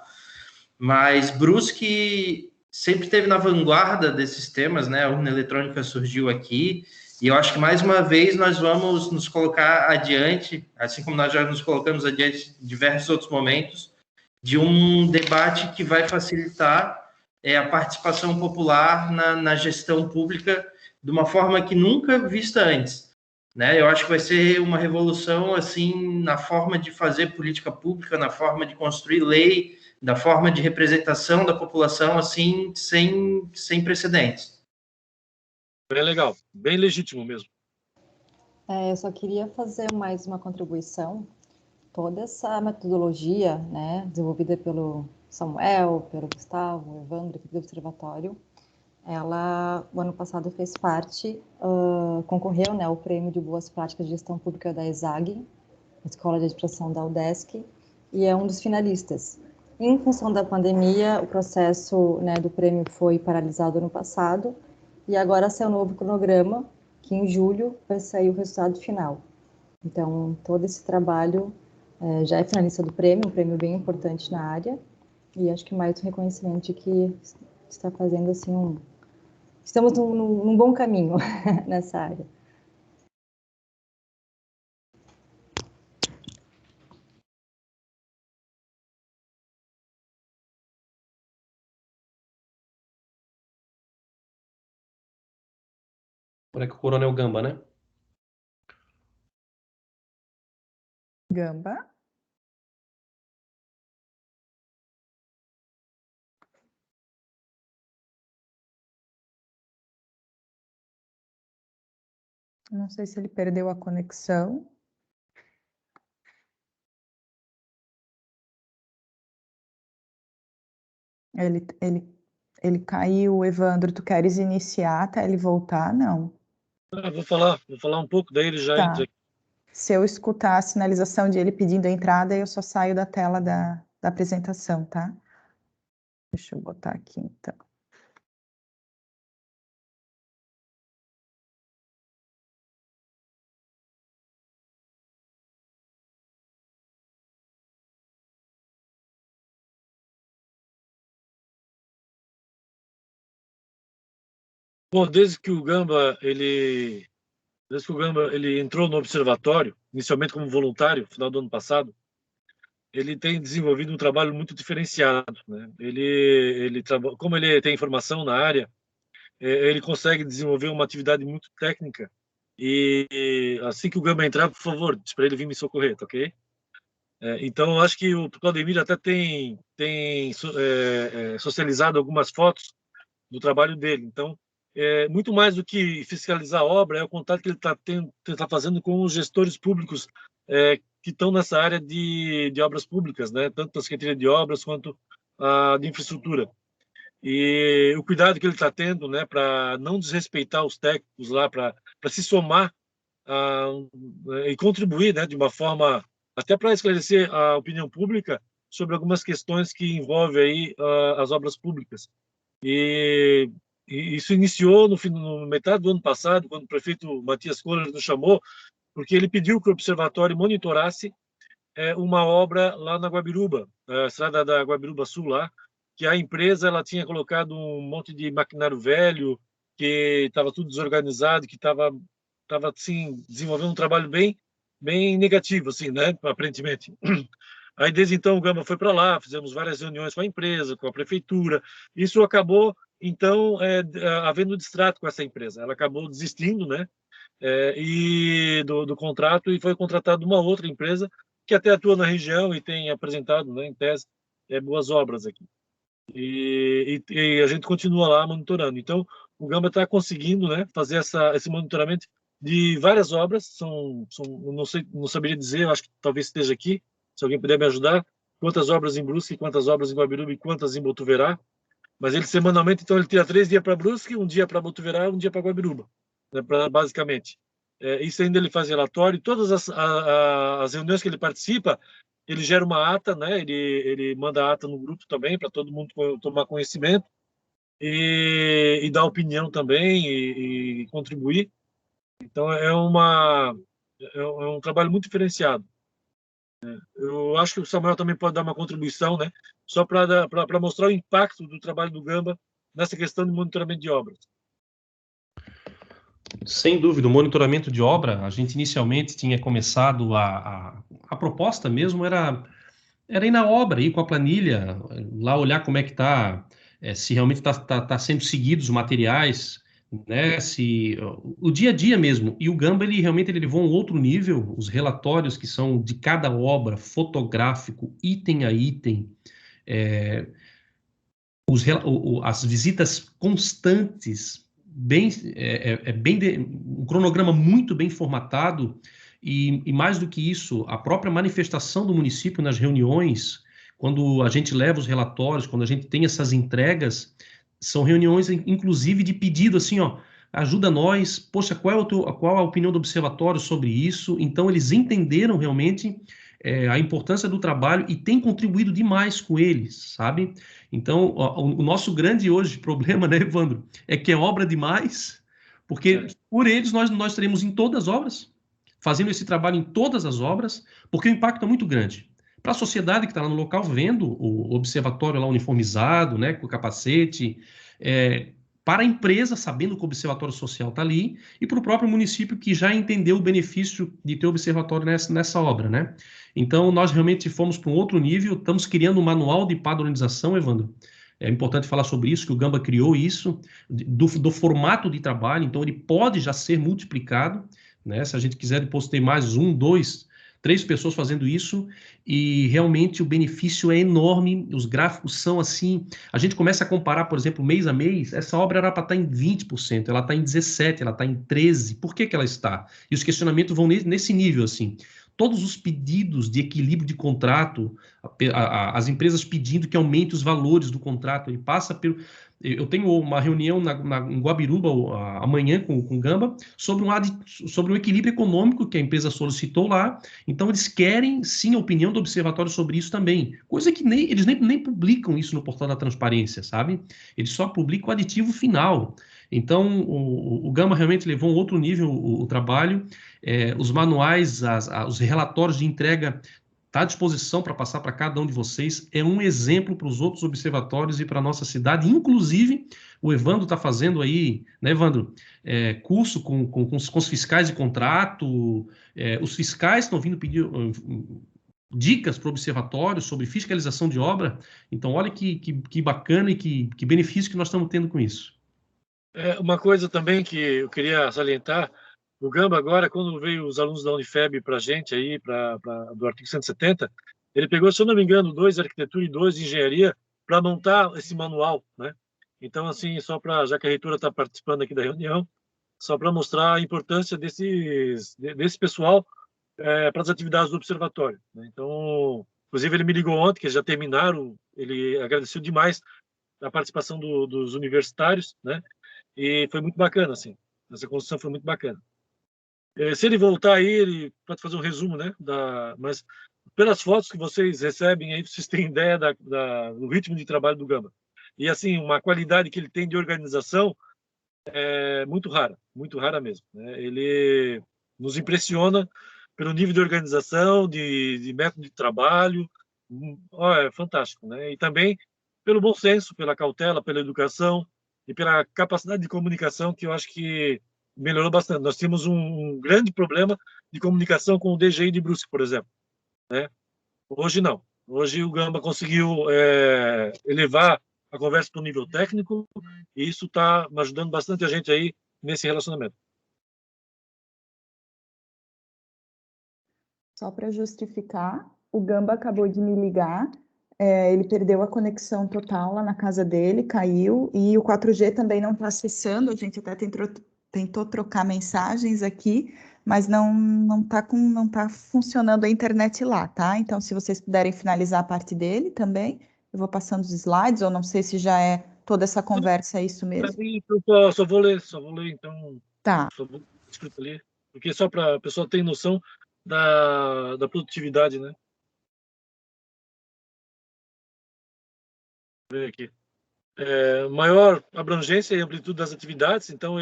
S8: mas Brusque sempre esteve na vanguarda desses temas, né? A urna eletrônica surgiu aqui, e eu acho que mais uma vez nós vamos nos colocar adiante, assim como nós já nos colocamos adiante em diversos outros momentos, de um debate que vai facilitar a participação popular na gestão pública de uma forma que nunca vista antes, né? Eu acho que vai ser uma revolução assim na forma de fazer política pública, na forma de construir lei, da forma de representação da população, assim, sem precedentes.
S1: Bem legal, bem legítimo mesmo.
S2: Eu só queria fazer mais uma contribuição. toda essa metodologia, né, desenvolvida pelo Samuel, pelo Gustavo, o Evandro, aqui do Observatório, ela, o ano passado, fez parte, concorreu, né, ao Prêmio de Boas Práticas de Gestão Pública da ESAG, Escola de Administração da UDESC, e é um dos finalistas. Em função da pandemia, o processo, né, do prêmio foi paralisado ano passado, e agora saiu um novo cronograma, que em julho vai sair o resultado final. Então, todo esse trabalho já é finalista do prêmio, um prêmio bem importante na área, e acho que mais um reconhecimento de que está fazendo assim estamos num bom caminho nessa área.
S6: Agora é que o Coronel Gamba, né?
S3: Gamba. Não sei se ele perdeu a conexão. Ele caiu, Evandro. Tu queres iniciar até ele voltar? Não.
S1: Vou falar um pouco, daí ele já
S3: Tá.
S1: entra aqui.
S3: Se eu escutar a sinalização de ele pedindo a entrada, eu só saio da tela da apresentação, tá? Deixa eu botar aqui, então.
S1: Bom, desde que o Gamba ele entrou no observatório, inicialmente como voluntário, no final do ano passado, ele tem desenvolvido um trabalho muito diferenciado, né? Como ele tem informação na área, ele consegue desenvolver uma atividade muito técnica. E assim que o Gamba entrar, por favor, diz para ele vir me socorrer, tá ok? Então, eu acho que o Claudemir até tem socializado algumas fotos do trabalho dele. Então, muito mais do que fiscalizar a obra, é o contato que ele está fazendo com os gestores públicos que estão nessa área de obras públicas, né? Tanto a Secretaria de Obras quanto a de Infraestrutura. E o cuidado que ele está tendo, né, para não desrespeitar os técnicos lá, para se somar e contribuir, né, de uma forma até para esclarecer a opinião pública sobre algumas questões que envolvem aí as obras públicas. E isso iniciou no metade do ano passado, quando o prefeito Matias Kohler nos chamou, porque ele pediu que o observatório monitorasse uma obra lá na Guabiruba, a estrada da Guabiruba Sul lá, que a empresa ela tinha colocado um monte de maquinário velho, que estava tudo desorganizado, que estava assim desenvolvendo um trabalho bem negativo, assim, né, aparentemente. Aí desde então o Gamba foi para lá, fizemos várias reuniões com a empresa, com a prefeitura. Isso acabou então havendo distrato com essa empresa. Ela acabou desistindo, né, e do contrato e foi contratada uma outra empresa que até atua na região e tem apresentado, né, em tese, boas obras aqui. E a gente continua lá monitorando. Então, o Gamba está conseguindo, né, fazer esse monitoramento de várias obras. Não sei, não saberia dizer, eu acho que talvez esteja aqui, se alguém puder me ajudar, quantas obras em Brusque, quantas obras em Guabiruba e quantas em Botuverá. Mas ele semanalmente, então, ele tira 3 dias para Brusque, um dia para Botuverá, um dia para Guabiruba, né, basicamente. Isso ainda ele faz relatório. Todas as reuniões que ele participa, ele gera uma ata, né? Ele manda a ata no grupo também para todo mundo tomar conhecimento e dar opinião também e contribuir. Então é um trabalho muito diferenciado. Eu acho que o Samuel também pode dar uma contribuição, né? Só para mostrar o impacto do trabalho do Gamba nessa questão de monitoramento de obras.
S6: Sem dúvida, o monitoramento de obra, a gente inicialmente tinha começado a proposta mesmo era ir na obra, ir com a planilha, lá olhar como é que está, se realmente está sendo seguidos os materiais, né, se o dia a dia mesmo. E o Gamba, ele realmente ele levou a um outro nível, os relatórios que são de cada obra, fotográfico, item a item, as visitas constantes, um cronograma muito bem formatado. E mais do que isso, a própria manifestação do município nas reuniões, quando a gente leva os relatórios, quando a gente tem essas entregas, são reuniões, inclusive, de pedido, assim, ó, ajuda nós, poxa, qual a opinião do observatório sobre isso? Então, eles entenderam realmente a importância do trabalho e têm contribuído demais com eles, sabe? Então, o nosso grande hoje problema, né, Evandro, é que é obra demais, porque por eles nós teremos em todas as obras, fazendo esse trabalho em todas as obras, porque o impacto é muito grande. Para a sociedade que está lá no local, vendo o observatório lá uniformizado, né, com o capacete, para a empresa, sabendo que o observatório social está ali, e para o próprio município que já entendeu o benefício de ter observatório nessa obra, né? Então, nós realmente fomos para um outro nível, estamos criando um manual de padronização, Evandro. É importante falar sobre isso, que o Gamba criou isso, do formato de trabalho, então ele pode já ser multiplicado, né? Se a gente quiser depois ter mais 1, 2, 3 pessoas fazendo isso, e realmente o benefício é enorme, os gráficos são assim, a gente começa a comparar, por exemplo, mês a mês, essa obra era para estar em 20%, ela está em 17%, ela está em 13%, por que ela está? E os questionamentos vão nesse nível, assim, todos os pedidos de equilíbrio de contrato, as empresas pedindo que aumente os valores do contrato, ele passa pelo... Eu tenho uma reunião em Guabiruba amanhã com o Gamba sobre um equilíbrio econômico que a empresa solicitou lá. Então, eles querem, sim, a opinião do observatório sobre isso também. Coisa que eles nem publicam isso no portal da transparência, sabe? Eles só publicam o aditivo final. Então, o Gamba realmente levou a um outro nível o trabalho. Os manuais, os relatórios de entrega está à disposição para passar para cada um de vocês. É um exemplo para os outros observatórios e para a nossa cidade. Inclusive, o Evandro está fazendo aí, né, Evandro? Curso com os fiscais de contrato. Os fiscais estão vindo pedir dicas para o observatório sobre fiscalização de obra. Então, olha que bacana e que benefício que nós estamos tendo com isso.
S1: Uma coisa também que eu queria salientar, o Gamba agora, quando veio os alunos da Unifeb para a gente aí, do artigo 170, ele pegou, se eu não me engano, 2 de arquitetura e 2 de engenharia para montar esse manual, né? Então, assim, já que a reitora está participando aqui da reunião, só para mostrar a importância desse pessoal para as atividades do observatório, né? Então, inclusive, ele me ligou ontem, que já terminaram, ele agradeceu demais a participação dos universitários, né? E foi muito bacana, assim. Essa construção foi muito bacana. Se ele voltar aí, ele pode fazer um resumo, né? Mas pelas fotos que vocês recebem aí, vocês têm ideia do ritmo de trabalho do Gamba. E, assim, uma qualidade que ele tem de organização é muito rara mesmo, né? Ele nos impressiona pelo nível de organização, de método de trabalho. É fantástico, né? E também pelo bom senso, pela cautela, pela educação e pela capacidade de comunicação, que eu acho que melhorou bastante. Nós tínhamos um grande problema de comunicação com o DGI de Brusque, por exemplo, né? Hoje não. Hoje o Gamba conseguiu elevar a conversa para o nível técnico e isso está ajudando bastante a gente aí nesse relacionamento.
S3: Só para justificar, o Gamba acabou de me ligar, ele perdeu a conexão total lá na casa dele, caiu, e o 4G também não está acessando, a gente até tentou trocar mensagens aqui, mas não tá funcionando a internet lá, tá? Então, se vocês puderem finalizar a parte dele também, eu vou passando os slides, ou não sei se já é toda essa conversa, é isso mesmo?
S1: Eu só vou ler, então.
S3: Tá.
S1: Só vou escrito ali, porque só para a pessoa ter noção da produtividade, né? Vou ver aqui. Maior abrangência e amplitude das atividades, então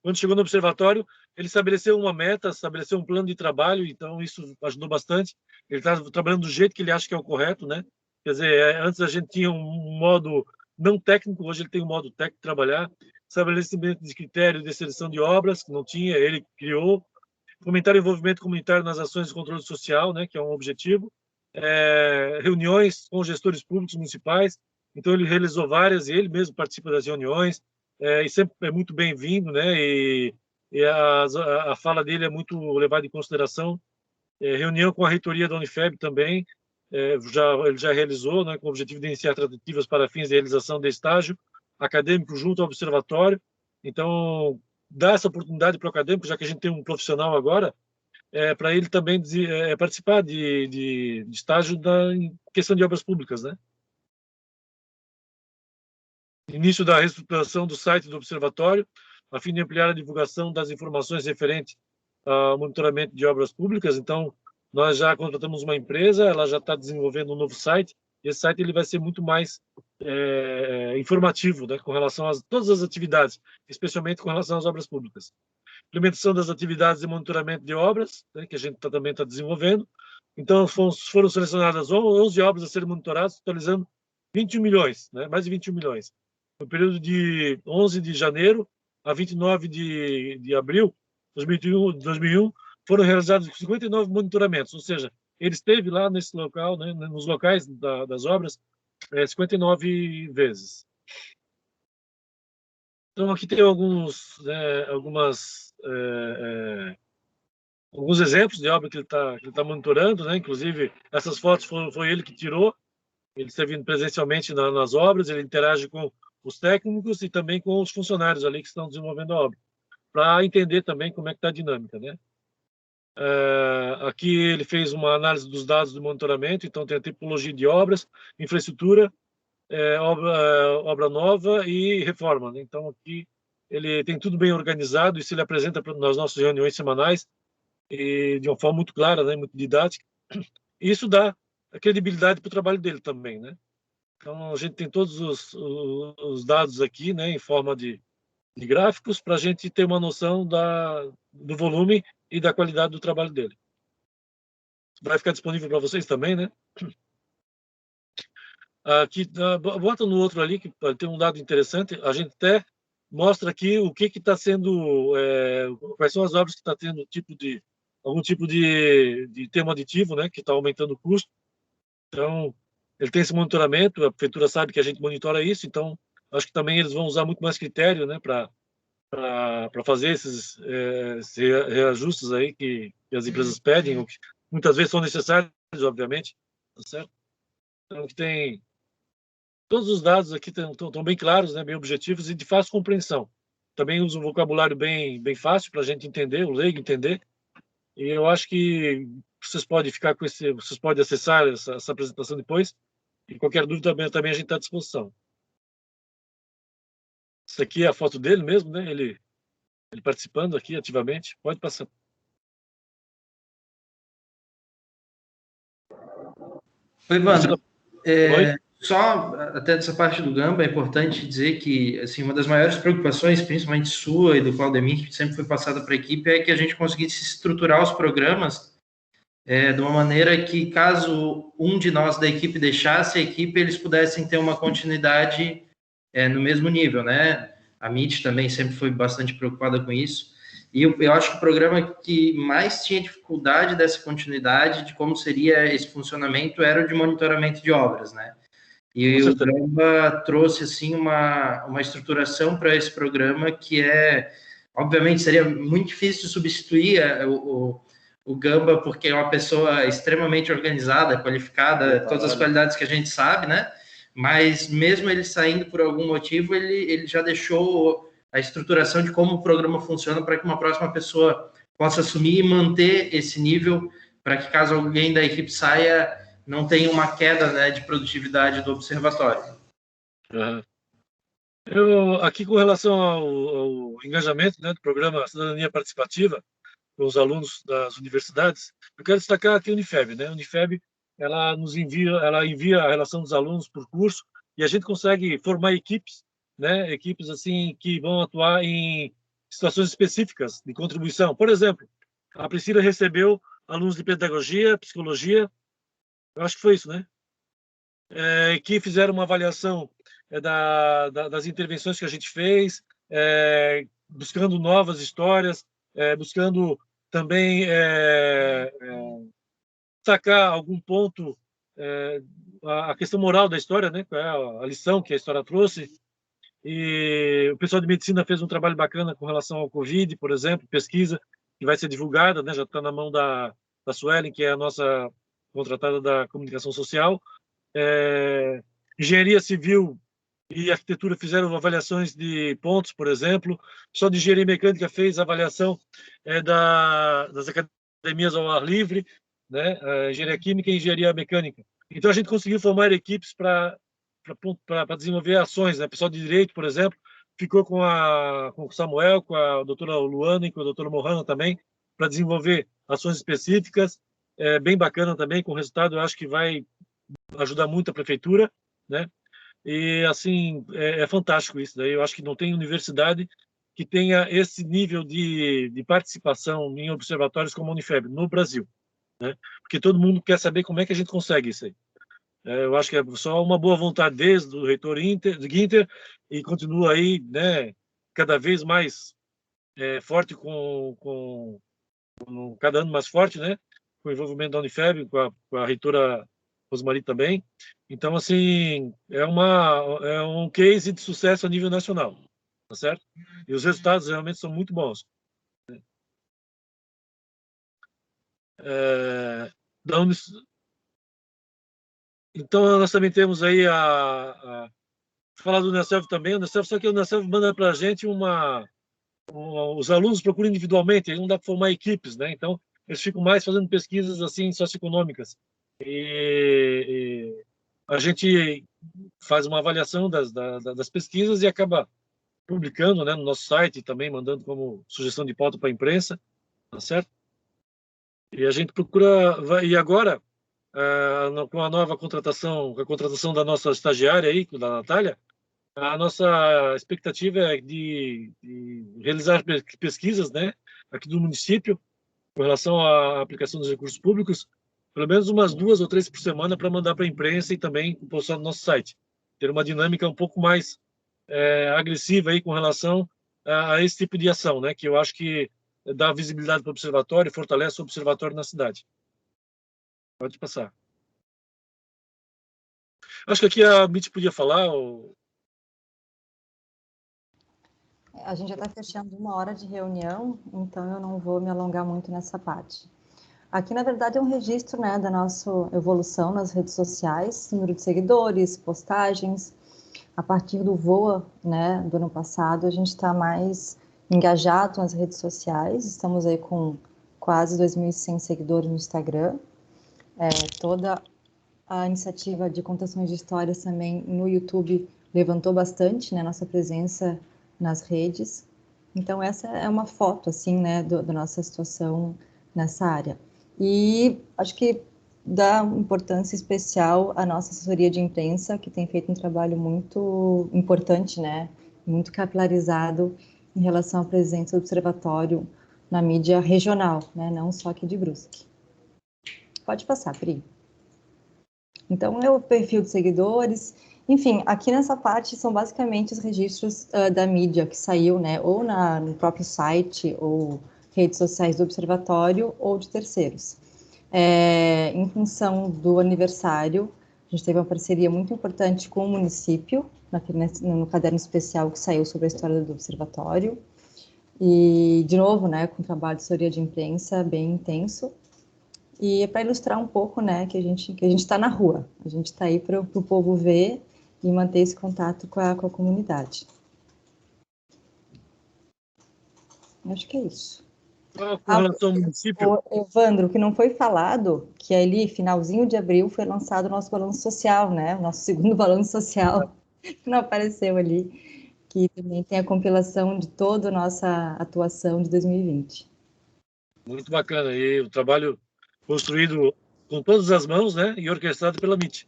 S1: quando chegou no observatório, ele estabeleceu uma meta, estabeleceu um plano de trabalho, então isso ajudou bastante. Ele está trabalhando do jeito que ele acha que é o correto, né? Quer dizer, antes a gente tinha um modo não técnico, hoje ele tem um modo técnico de trabalhar. Estabelecimento de critérios de seleção de obras, que não tinha, ele criou. Fomentar o envolvimento comunitário nas ações de controle social, né, que é um objetivo. Reuniões com gestores públicos municipais. Então, ele realizou várias e ele mesmo participa das reuniões, e sempre é muito bem-vindo, né? E a fala dele é muito levada em consideração. Reunião com a reitoria da Unifeb também, ele já realizou, né, com o objetivo de iniciar tratativas para fins de realização de estágio acadêmico junto ao observatório. Então, dá essa oportunidade para o acadêmico, já que a gente tem um profissional agora, para ele também participar de estágio em questão de obras públicas, né? Início da reestruturação do site do Observatório, a fim de ampliar a divulgação das informações referentes ao monitoramento de obras públicas. Então, nós já contratamos uma empresa, ela já está desenvolvendo um novo site. Esse site ele vai ser muito mais informativo, né, com relação a todas as atividades, especialmente com relação às obras públicas. Implementação das atividades de monitoramento de obras, né, que a gente também está desenvolvendo. Então, foram selecionadas 11 obras a serem monitoradas, totalizando 21 milhões, né, mais de 21 milhões. No período de 11 de janeiro a 29 de abril de 2001, foram realizados 59 monitoramentos, ou seja, ele esteve lá nesse local, né, nos locais das obras, 59 vezes. Então, aqui tem alguns exemplos de obra que ele tá monitorando, né? Inclusive, essas fotos foi ele que tirou. Ele esteve presencialmente nas obras, ele interage com os técnicos e também com os funcionários ali que estão desenvolvendo a obra, para entender também como é que está a dinâmica, né? Aqui ele fez uma análise dos dados do monitoramento, então tem a tipologia de obras, infraestrutura, obra nova e reforma, né? Então aqui ele tem tudo bem organizado, isso ele apresenta nas nossas reuniões semanais e de uma forma muito clara, né, muito didática. E isso dá credibilidade para o trabalho dele também, né? Então a gente tem todos os dados aqui, né, em forma de gráficos, para a gente ter uma noção do volume e da qualidade do trabalho dele. Vai ficar disponível para vocês também, né? Aqui, bota no outro ali, que tem um dado interessante. A gente até mostra aqui o que está sendo, quais são as obras que está tendo algum tipo de termo aditivo, né, que está aumentando o custo. Então, ele tem esse monitoramento, a prefeitura sabe que a gente monitora isso, então acho que também eles vão usar muito mais critério, né, para fazer esses reajustes aí que as empresas pedem, ou que muitas vezes são necessários, obviamente, tá certo? Então, que tem todos os dados aqui estão bem claros, né, bem objetivos e de fácil compreensão. Também usa um vocabulário bem fácil para a gente entender, o leigo entender. E eu acho que vocês podem ficar com vocês podem acessar essa apresentação depois. E qualquer dúvida também a gente está à disposição. Isso aqui é a foto dele mesmo, né? Ele participando aqui ativamente. Pode passar.
S8: Oi, Evandro. Só até dessa parte do Gamba, é importante dizer que assim, uma das maiores preocupações, principalmente sua e do Claudemir, que sempre foi passada para a equipe, é que a gente conseguisse estruturar os programas de uma maneira que, caso um de nós da equipe deixasse a equipe, eles pudessem ter uma continuidade no mesmo nível, né? A MIT também sempre foi bastante preocupada com isso. E eu acho que o programa que mais tinha dificuldade dessa continuidade, de como seria esse funcionamento, era o de monitoramento de obras, né? E o Gamba trouxe, assim, uma estruturação para esse programa que obviamente, seria muito difícil substituir o Gamba, porque é uma pessoa extremamente organizada, qualificada, todas as qualidades que a gente sabe, né? Mas mesmo ele saindo por algum motivo, ele já deixou a estruturação de como o programa funciona para que uma próxima pessoa possa assumir e manter esse nível, para que caso alguém da equipe saia, não tenha uma queda, né, de produtividade do observatório.
S1: Eu, aqui com relação ao engajamento, né, do programa Cidadania Participativa com os alunos das universidades, eu quero destacar aqui a Unifeb, né? A Unifeb, ela envia a relação dos alunos por curso e a gente consegue formar equipes, né? Equipes assim que vão atuar em situações específicas de contribuição. Por exemplo, a Priscila recebeu alunos de pedagogia, psicologia, eu acho que foi isso, né? Que fizeram uma avaliação das intervenções que a gente fez, buscando novas histórias, buscando também destacar algum ponto, a questão moral da história, né? Qual é a lição que a história trouxe. E o pessoal de medicina fez um trabalho bacana com relação ao Covid, por exemplo, pesquisa que vai ser divulgada, né? Já está na mão da Suelen, que é a nossa contratada da comunicação social. Engenharia civil e arquitetura fizeram avaliações de pontos, por exemplo. Só de engenharia mecânica fez avaliação das academias ao ar livre, né? Engenharia química e engenharia mecânica. Então a gente conseguiu formar equipes para desenvolver ações, né? O pessoal de direito, por exemplo, ficou com o Samuel, com a doutora Luana e com a doutora Mohana também, para desenvolver ações específicas, bem bacana também, com resultado eu acho que vai ajudar muito a prefeitura, né? E assim, é fantástico isso daí. Eu acho que não tem universidade que tenha esse nível de participação em observatórios como a Unifeb no Brasil, né? Porque todo mundo quer saber como é que a gente consegue isso aí. Eu acho que é só uma boa vontade desde o reitor Ginter e continua aí, né, cada vez mais forte cada ano mais forte, né, com o envolvimento da Unifeb, com a reitora Rosmari também. Então, assim, é um case de sucesso a nível nacional, tá certo? E os resultados realmente são muito bons. Então, nós também temos aí falar do Unicef também. Só que o Unicef manda para a gente os alunos procuram individualmente, aí não dá para formar equipes, né? Então, eles ficam mais fazendo pesquisas assim socioeconômicas. E a gente faz uma avaliação das pesquisas e acaba publicando, né, no nosso site e também mandando como sugestão de pauta para a imprensa, tá certo? E a gente procura, e agora, com a nova contratação, com a contratação da nossa estagiária aí, da Natália, a nossa expectativa é de realizar pesquisas, né, aqui do município, com relação à aplicação dos recursos públicos, pelo menos umas 2 ou 3 por semana para mandar para a imprensa e também postar no nosso site. Ter uma dinâmica um pouco mais agressiva aí com relação a esse tipo de ação, né, que eu acho que dá visibilidade para o observatório e fortalece o observatório na cidade. Pode passar. Acho que aqui a MIT podia falar.
S2: A gente já está fechando 1 hora de reunião, então eu não vou me alongar muito nessa parte. Aqui, na verdade, é um registro, né, da nossa evolução nas redes sociais, número de seguidores, postagens. A partir do VOA, né, do ano passado, a gente está mais engajado nas redes sociais. Estamos aí com quase 2.100 seguidores no Instagram. Toda a iniciativa de contações de histórias também no YouTube levantou bastante, né, nossa presença nas redes. Então, essa é uma foto, assim, né, da nossa situação nessa área. E acho que dá importância especial à nossa assessoria de imprensa, que tem feito um trabalho muito importante, né, muito capilarizado em relação à presença do observatório na mídia regional, né, não só aqui de Brusque. Pode passar, Pri. Então, é o perfil de seguidores. Enfim, aqui nessa parte são basicamente os registros da mídia que saiu, né, ou no próprio site, ou redes sociais do observatório, ou de terceiros. Em função do aniversário, a gente teve uma parceria muito importante com o município, no caderno especial que saiu sobre a história do observatório. E, de novo, né, com um trabalho de assessoria de imprensa bem intenso. E é para ilustrar um pouco, né, que a gente está na rua, a gente está aí para o povo ver e manter esse contato com a comunidade. Acho que é isso.
S1: Com relação ao município...
S2: Evandro, que não foi falado, que ali, finalzinho de abril, foi lançado o nosso balanço social, né, o nosso segundo balanço social, que não apareceu ali, que também tem a compilação de toda a nossa atuação de 2020.
S1: Muito bacana, e o trabalho construído com todas as mãos, né, e orquestrado pela MIT.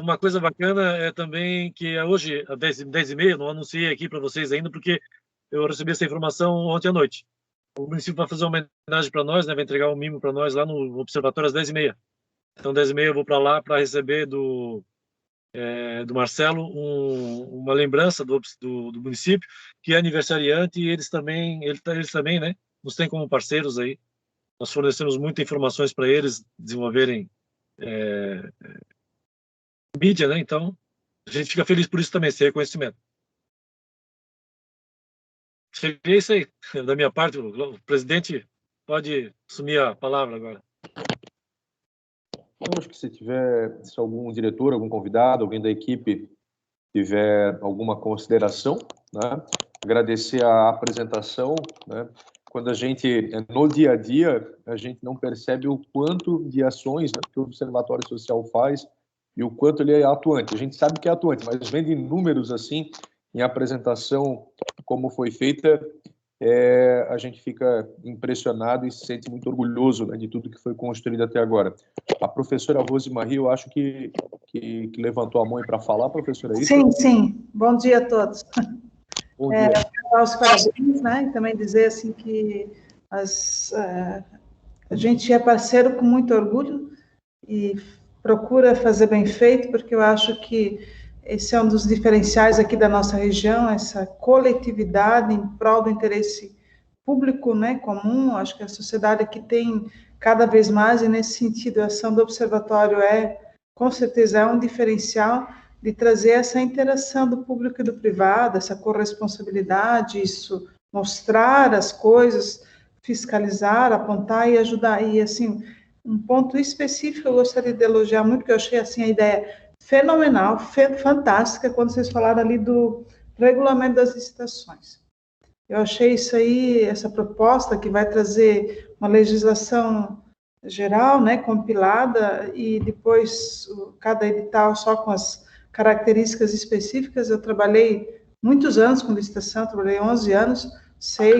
S1: Uma coisa bacana é também que hoje, às 10h30, não anunciei aqui para vocês ainda, porque eu recebi essa informação ontem à noite. O município vai fazer uma homenagem para nós, né, vai entregar um mimo para nós lá no observatório às 10h30. Então, 10h30 eu vou para lá para receber do Marcelo uma lembrança do município, que é aniversariante, e eles também, né, nos têm como parceiros aí. Nós fornecemos muitas informações para eles desenvolverem mídia, né? Então, a gente fica feliz por isso também, esse reconhecimento. Seria isso aí, da minha parte. O presidente pode assumir a palavra agora.
S4: Eu acho que se algum diretor, algum convidado, alguém da equipe tiver alguma consideração, né? Agradecer a apresentação, né, quando a gente, no dia a dia, a gente não percebe o quanto de ações, né, que o Observatório Social faz e o quanto ele é atuante. A gente sabe que é atuante, mas vendo em números assim, em apresentação como foi feita, a gente fica impressionado e se sente muito orgulhoso, né, de tudo que foi construído até agora. A professora Rosemarie, eu acho que levantou a mão para falar, professora, é isso?
S7: Sim, sim. Bom dia a todos.
S4: Bom dia.
S7: Quero dar os parabéns, né, e também dizer assim que a gente é parceiro com muito orgulho e procura fazer bem feito, porque eu acho que esse é um dos diferenciais aqui da nossa região, essa coletividade em prol do interesse público, né, comum. Acho que a sociedade aqui tem cada vez mais, e nesse sentido a ação do observatório com certeza, é um diferencial de trazer essa interação do público e do privado, essa corresponsabilidade, isso, mostrar as coisas, fiscalizar, apontar e ajudar. E, assim, um ponto específico eu gostaria de elogiar muito, que eu achei, assim, a ideia fenomenal, fantástica, quando vocês falaram ali do regulamento das licitações. Eu achei isso aí, essa proposta que vai trazer uma legislação geral, né, compilada, e depois cada edital só com as características específicas. Eu trabalhei muitos anos com licitação, trabalhei 11 anos,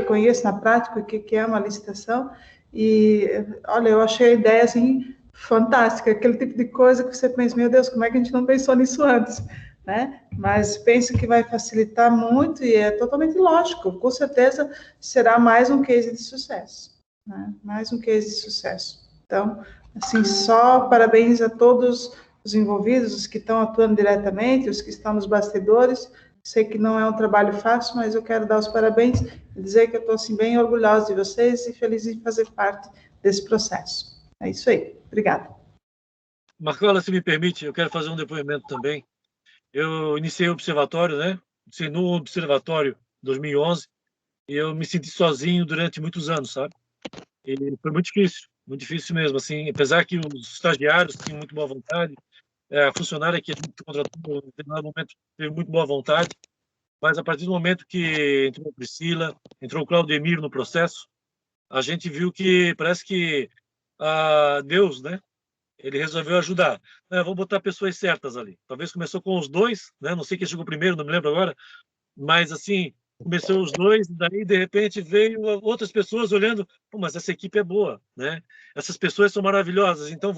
S7: conheço na prática o que é uma licitação, e, olha, eu achei a ideia, assim, fantástica, aquele tipo de coisa que você pensa, meu Deus, como é que a gente não pensou nisso antes, né? Mas penso que vai facilitar muito e é totalmente lógico, com certeza será mais um case de sucesso, né? Mais um case de sucesso. Então, assim, só parabéns a todos os envolvidos, os que estão atuando diretamente, os que estão nos bastidores. Sei que não é um trabalho fácil, mas eu quero dar os parabéns e dizer que eu estou, assim, bem orgulhosa de vocês e feliz em fazer parte desse processo. É isso aí. Obrigada.
S1: Marcola, se me permite, eu quero fazer um depoimento também. Eu iniciei o observatório, né? Iniciei no observatório em 2011 e eu me senti sozinho durante muitos anos, sabe? E foi muito difícil mesmo, assim, apesar que os estagiários tinham muito boa vontade, a funcionária que a gente contratou, em determinado momento, teve muito boa vontade, mas a partir do momento que entrou a Priscila, entrou o Claudemir no processo, a gente viu que parece que Deus, né? Ele resolveu ajudar. Vou botar pessoas certas ali. Talvez começou com os dois, né? Não sei quem chegou primeiro, não me lembro agora, mas assim, começou os dois, daí de repente veio outras pessoas olhando, mas essa equipe é boa, né? Essas pessoas são maravilhosas, então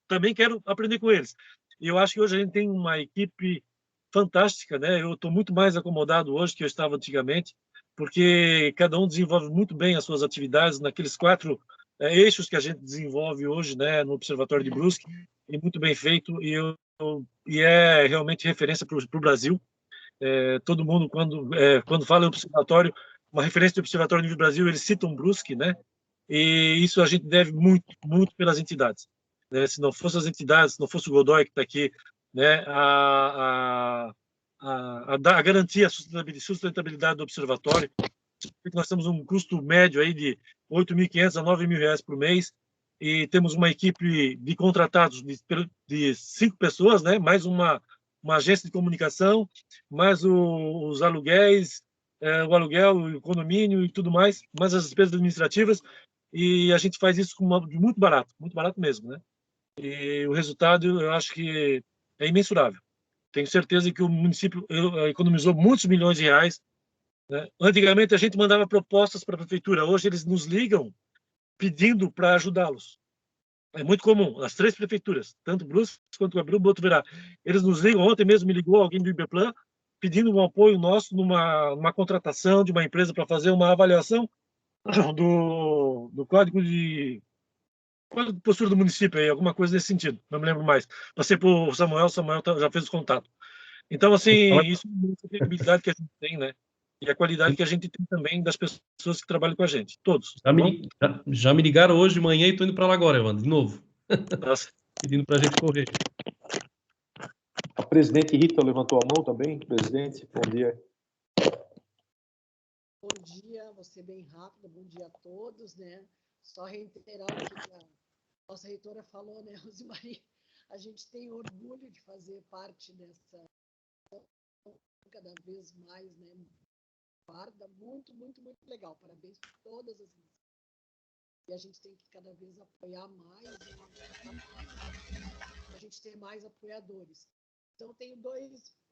S1: também quero aprender com eles. E eu acho que hoje a gente tem uma equipe fantástica, né? Eu estou muito mais acomodado hoje que eu estava antigamente, porque cada um desenvolve muito bem as suas atividades naqueles 4 eixos que a gente desenvolve hoje, né, no Observatório de Brusque, e muito bem feito, e é realmente referência para o Brasil. Todo mundo, quando fala em observatório, uma referência de observatório no nível Brasil, eles citam Brusque, né? E isso a gente deve muito, muito pelas entidades. Né? Se não fosse as entidades, se não fosse o Godoy que está aqui, né? A garantia, a sustentabilidade do observatório, nós temos um custo médio aí de R$8.500 a R$9.000 por mês, e temos uma equipe de contratados de 5 pessoas, né? Mais uma agência de comunicação, mais os aluguéis, o aluguel, o condomínio e tudo mais, mais as despesas administrativas, e a gente faz isso de muito barato mesmo, né? E o resultado, eu acho que é imensurável. Tenho certeza que o município economizou muitos milhões de reais, né? Antigamente a gente mandava propostas para a prefeitura, hoje eles nos ligam pedindo para ajudá-los. É muito comum, as 3 prefeituras, tanto Brusque quanto Gabriel Botuverá, eles nos ligam. Ontem mesmo me ligou alguém do Iberplan pedindo um apoio nosso numa contratação de uma empresa para fazer uma avaliação do código de postura do município, aí, alguma coisa nesse sentido, não me lembro mais. Passei por o Samuel já fez o contato. Então, assim, isso é a credibilidade que a gente tem, né? E a qualidade que a gente tem também das pessoas que trabalham com a gente, todos.
S6: Já me ligaram hoje de manhã e estou indo para lá agora, Evandro, de novo.
S1: Nossa.
S6: Pedindo para a gente correr.
S4: A presidente Rita levantou a mão também. Presidente, bom dia.
S9: Bom dia, vou ser bem rápido, bom dia a todos, né? Só reiterar o que a nossa reitora falou, né, Rosemarie? A gente tem orgulho de fazer parte dessa, cada vez mais, né, vanguarda, muito, muito, muito legal. Parabéns por todas as iniciativas. E a gente tem que cada vez apoiar mais, a gente ter mais apoiadores. Então, eu tenho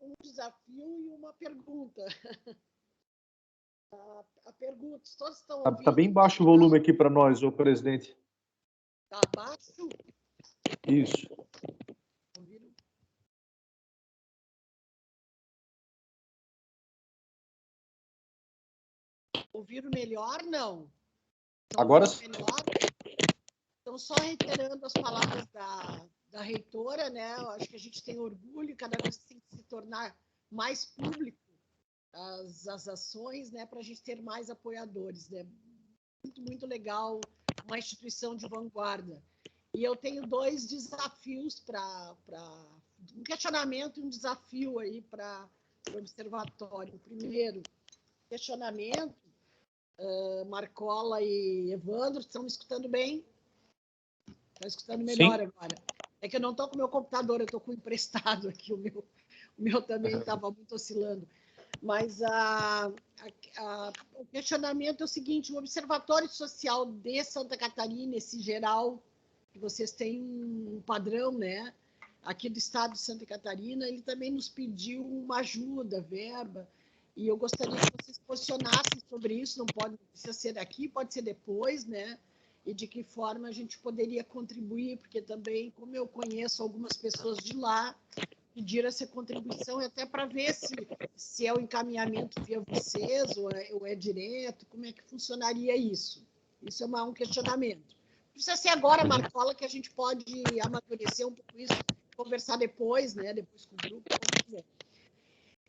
S9: um desafio e uma pergunta. A pergunta, todos estão ouvindo?
S4: Está bem baixo o volume aqui para nós, ô presidente.
S9: Está baixo?
S4: Isso.
S9: Ouviram? Ouviram melhor? Não.
S4: Agora sim.
S9: Então, só reiterando as palavras da reitora, né? Eu acho que a gente tem orgulho, cada vez tem que se tornar mais público as ações, né? Para a gente ter mais apoiadores, né? Muito, muito legal, uma instituição de vanguarda. E eu tenho 2 desafios um questionamento e um desafio aí para o observatório. Primeiro, questionamento, Marcola e Evandro, estão me escutando bem? Estão escutando melhor? Sim. Agora? É que eu não estou com o meu computador, eu estou com o emprestado aqui, o meu também estava muito oscilando. Mas o questionamento é o seguinte: o Observatório Social de Santa Catarina, esse geral, que vocês têm um padrão, né? Aqui do estado de Santa Catarina, ele também nos pediu uma ajuda, verba, e eu gostaria que vocês posicionassem sobre isso. Não precisa ser aqui, pode ser depois, né? E de que forma a gente poderia contribuir, porque também, como eu algumas pessoas de lá, pedir essa contribuição, até para ver se é o encaminhamento via vocês ou é direto, como é que funcionaria isso. Isso é um questionamento. Não precisa ser agora, Marcola, que a gente pode amadurecer um pouco isso, conversar depois, né? Depois com o grupo, como quiser.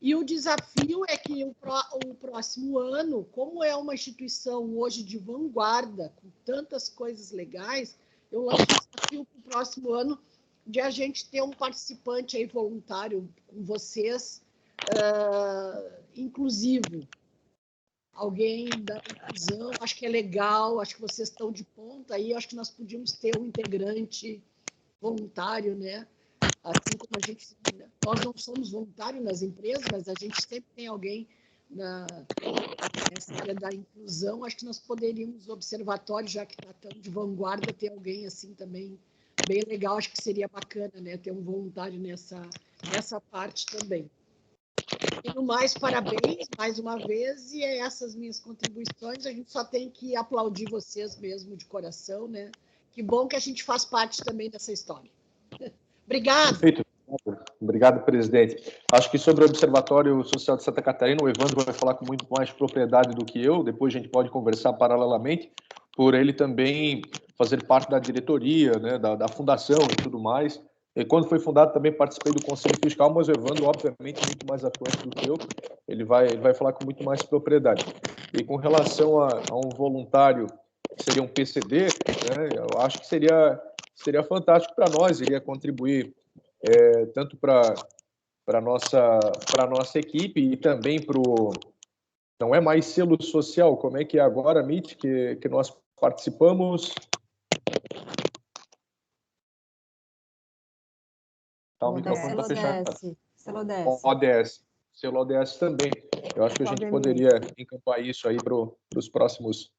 S9: E o desafio é que o próximo ano, como é uma instituição hoje de vanguarda, com tantas coisas legais, eu lanço o desafio para o próximo ano de a gente ter um participante aí voluntário com vocês, inclusivo. Alguém da inclusão, acho que é legal, acho que vocês estão de ponta aí, acho que nós podíamos ter um integrante voluntário, né? Assim como nós não somos voluntários nas empresas, mas a gente sempre tem alguém nessa área da inclusão. Acho que nós poderíamos, observatório, já que está tão de vanguarda, ter alguém assim também bem legal. Acho que seria bacana, né, ter um voluntário nessa parte também. E no mais, parabéns mais uma vez, e essas minhas contribuições, a gente só tem que aplaudir vocês mesmo de coração, né? Que bom que a gente faz parte também dessa história. Obrigado.
S4: Perfeito. Obrigado, presidente. Acho que sobre o Observatório Social de Santa Catarina, o Evandro vai falar com muito mais propriedade do que eu, depois a gente pode conversar paralelamente, por ele também fazer parte da diretoria, né, da fundação e tudo mais. E quando foi fundado também participei do Conselho Fiscal, mas o Evandro, obviamente, é muito mais atuante do que eu, ele vai falar com muito mais propriedade. E com relação a um voluntário que seria um PCD, né, eu acho que seria fantástico para nós, iria contribuir tanto para a nossa equipe e também para o... Não é mais selo social, como é que é agora, MIT, que nós participamos? Tá, o microfone está fechado.
S2: Selo ODS.
S4: ODS. Selo ODS também. Eu acho que a gente poderia encampar isso aí para os próximos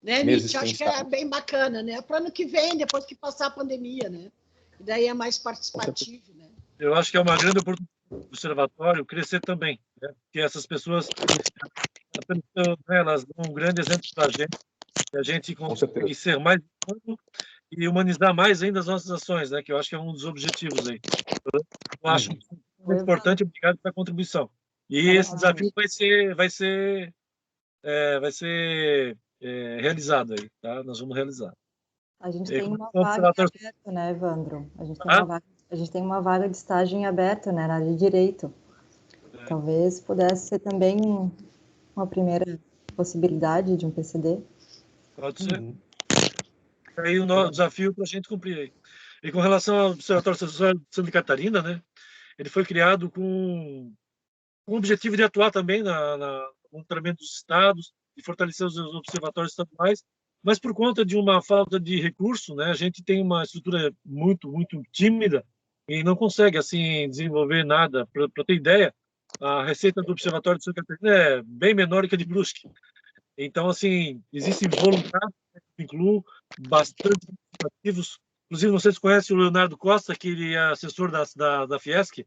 S4: meses.
S9: Acho que é bem bacana, né? Para o ano que vem, depois que passar a pandemia, né? E daí é mais participativo, né?
S1: Eu acho que é uma grande oportunidade do observatório crescer também, né? Porque essas pessoas, elas dão um grande exemplo para a gente, e a gente consegue ser mais humano e humanizar mais ainda as nossas ações, né? Que eu acho que é um dos objetivos aí. Eu acho muito importante. Obrigado pela contribuição. E esse desafio vai ser realizado aí, tá? Nós vamos realizar.
S2: A gente tem uma vaga aberta, né, Evandro? A gente tem uma vaga de estágio em aberto, né, na área de direito. Talvez pudesse ser também uma primeira possibilidade de um PCD.
S1: Pode ser. Aí o nosso desafio para a gente cumprir aí. E com relação ao Observatório Social de Santa Catarina, né, ele foi criado com o objetivo de atuar também no monitoramento dos estados e fortalecer os observatórios estaduais, mas por conta de uma falta de recurso, né, a gente tem uma estrutura muito, muito tímida e não consegue assim desenvolver nada. Para ter ideia, a receita do Observatório de Santa Catarina é bem menor que a de Brusque. Então, assim, existem voluntários, incluo bastante ativos. Inclusive, não sei se você conhece o Leonardo Costa, que ele é assessor da Fiesc.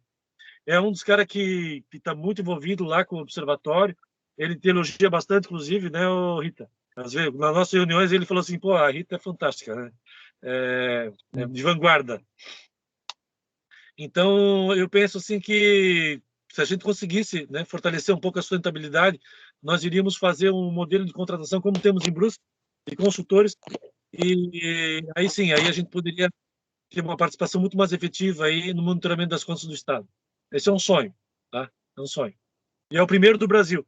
S1: É um dos caras que está muito envolvido lá com o Observatório. Ele te elogia bastante, inclusive, né, Rita? Às vezes, nas nossas reuniões, ele falou assim, pô, a Rita é fantástica, né? É de vanguarda. Então, eu penso assim que se a gente conseguisse, né, fortalecer um pouco a sustentabilidade, nós iríamos fazer um modelo de contratação como temos em Brusque, de consultores, e aí sim, aí a gente poderia ter uma participação muito mais efetiva aí no monitoramento das contas do Estado. Esse é um sonho, tá? É um sonho. E é o primeiro do Brasil.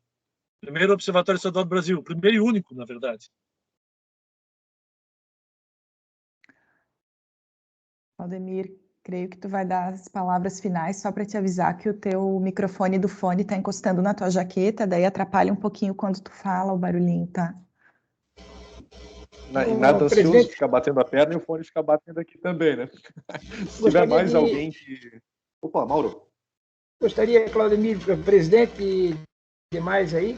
S1: Primeiro Observatório Estadual do Brasil. Primeiro e único, na verdade.
S3: Claudemir, creio que tu vai dar as palavras finais, só para te avisar que o teu microfone do fone está encostando na tua jaqueta, daí atrapalha um pouquinho quando tu fala o barulhinho, tá?
S4: E nada ansioso, ficar batendo a perna e o fone ficar batendo aqui também, né? Se tiver mais alguém que... Opa, Mauro.
S10: Gostaria, Claudemir, presidente e demais aí,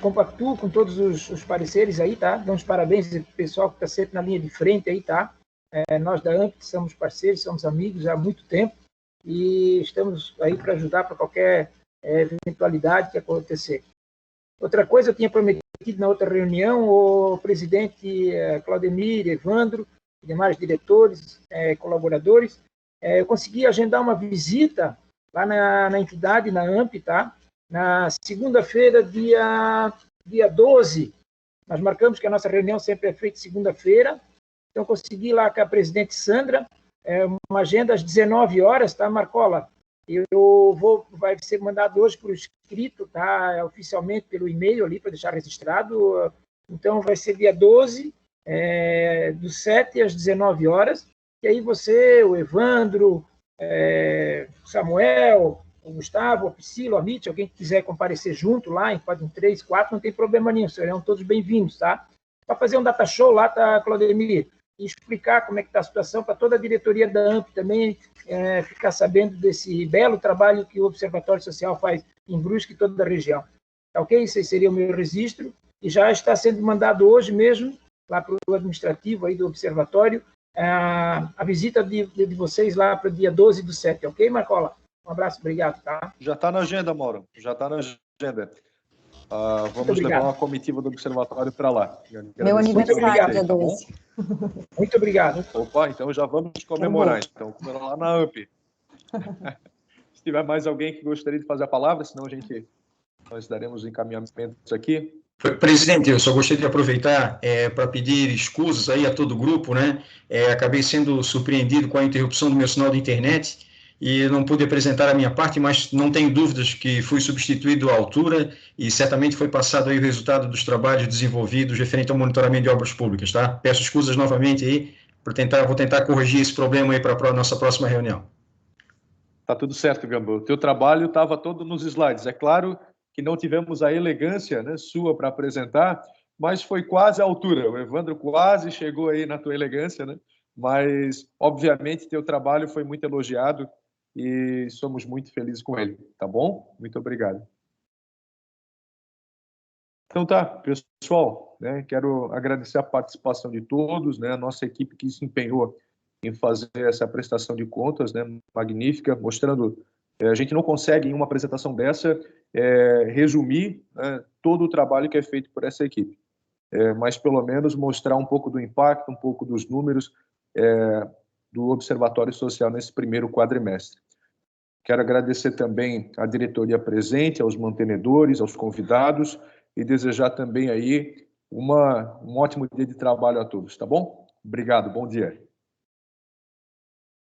S10: compactuo com todos os pareceres aí, tá? Damos parabéns ao pessoal que está sempre na linha de frente aí, tá? Nós da AMP somos parceiros, somos amigos há muito tempo e estamos aí para ajudar para qualquer eventualidade que acontecer. Outra coisa, eu tinha prometido na outra reunião, o presidente Claudemir, Evandro, e demais diretores, colaboradores, eu consegui agendar uma visita lá na entidade, na AMP, tá? Na segunda-feira, dia 12, nós marcamos que a nossa reunião sempre é feita segunda-feira, então consegui lá com a presidente Sandra, uma agenda às 19 horas, tá, Marcola? Vai ser mandado hoje por escrito, tá? Oficialmente pelo e-mail ali, para deixar registrado. Então, vai ser dia 12, do 7 às 19 horas. E aí você, o Evandro, o Samuel, o Gustavo, a Priscila, o Amit, alguém que quiser comparecer junto lá, podem 3, 4, não tem problema nenhum, serão todos bem-vindos, tá? Para fazer um data show lá, tá, Claudemir? E explicar como é que está a situação para toda a diretoria da AMP também ficar sabendo desse belo trabalho que o Observatório Social faz em Brusque e toda a região. Tá ok? Esse seria o meu registro e já está sendo mandado hoje mesmo lá para o administrativo aí do Observatório a visita de vocês lá para o dia 12 do 7, ok, Marcola? Um abraço, obrigado, tá?
S4: Já está na agenda, Mauro, já está na agenda. Vamos levar uma comitiva do Observatório para lá.
S2: Meu aniversário, dia 12.
S10: Tá, muito obrigado.
S4: Opa, então já vamos comemorar. Então, comemorar lá na AMP. Se tiver mais alguém que gostaria de fazer a palavra, senão nós daremos encaminhamentos aqui.
S5: Presidente, eu só gostaria de aproveitar para pedir escusas aí a todo o grupo, né? Acabei sendo surpreendido com a interrupção do meu sinal de internet e não pude apresentar a minha parte, mas não tenho dúvidas que fui substituído à altura e certamente foi passado aí o resultado dos trabalhos desenvolvidos referente ao monitoramento de obras públicas, tá? Peço escusas novamente aí, vou tentar corrigir esse problema aí para a nossa próxima reunião.
S4: Tá tudo certo, Gamba. O teu trabalho estava todo nos slides. É claro que não tivemos a elegância, né, sua para apresentar, mas foi quase à altura. O Evandro quase chegou aí na tua elegância, né? Mas, obviamente, teu trabalho foi muito elogiado e somos muito felizes com ele, tá bom? Muito obrigado. Então tá, pessoal, né, quero agradecer a participação de todos, né, a nossa equipe que se empenhou em fazer essa prestação de contas, né, magnífica, mostrando, a gente não consegue em uma apresentação dessa resumir, né, todo o trabalho que é feito por essa equipe, mas pelo menos mostrar um pouco do impacto, um pouco dos números do Observatório Social nesse primeiro quadrimestre. Quero agradecer também à diretoria presente, aos mantenedores, aos convidados e desejar também aí um ótimo dia de trabalho a todos, tá bom? Obrigado, bom dia.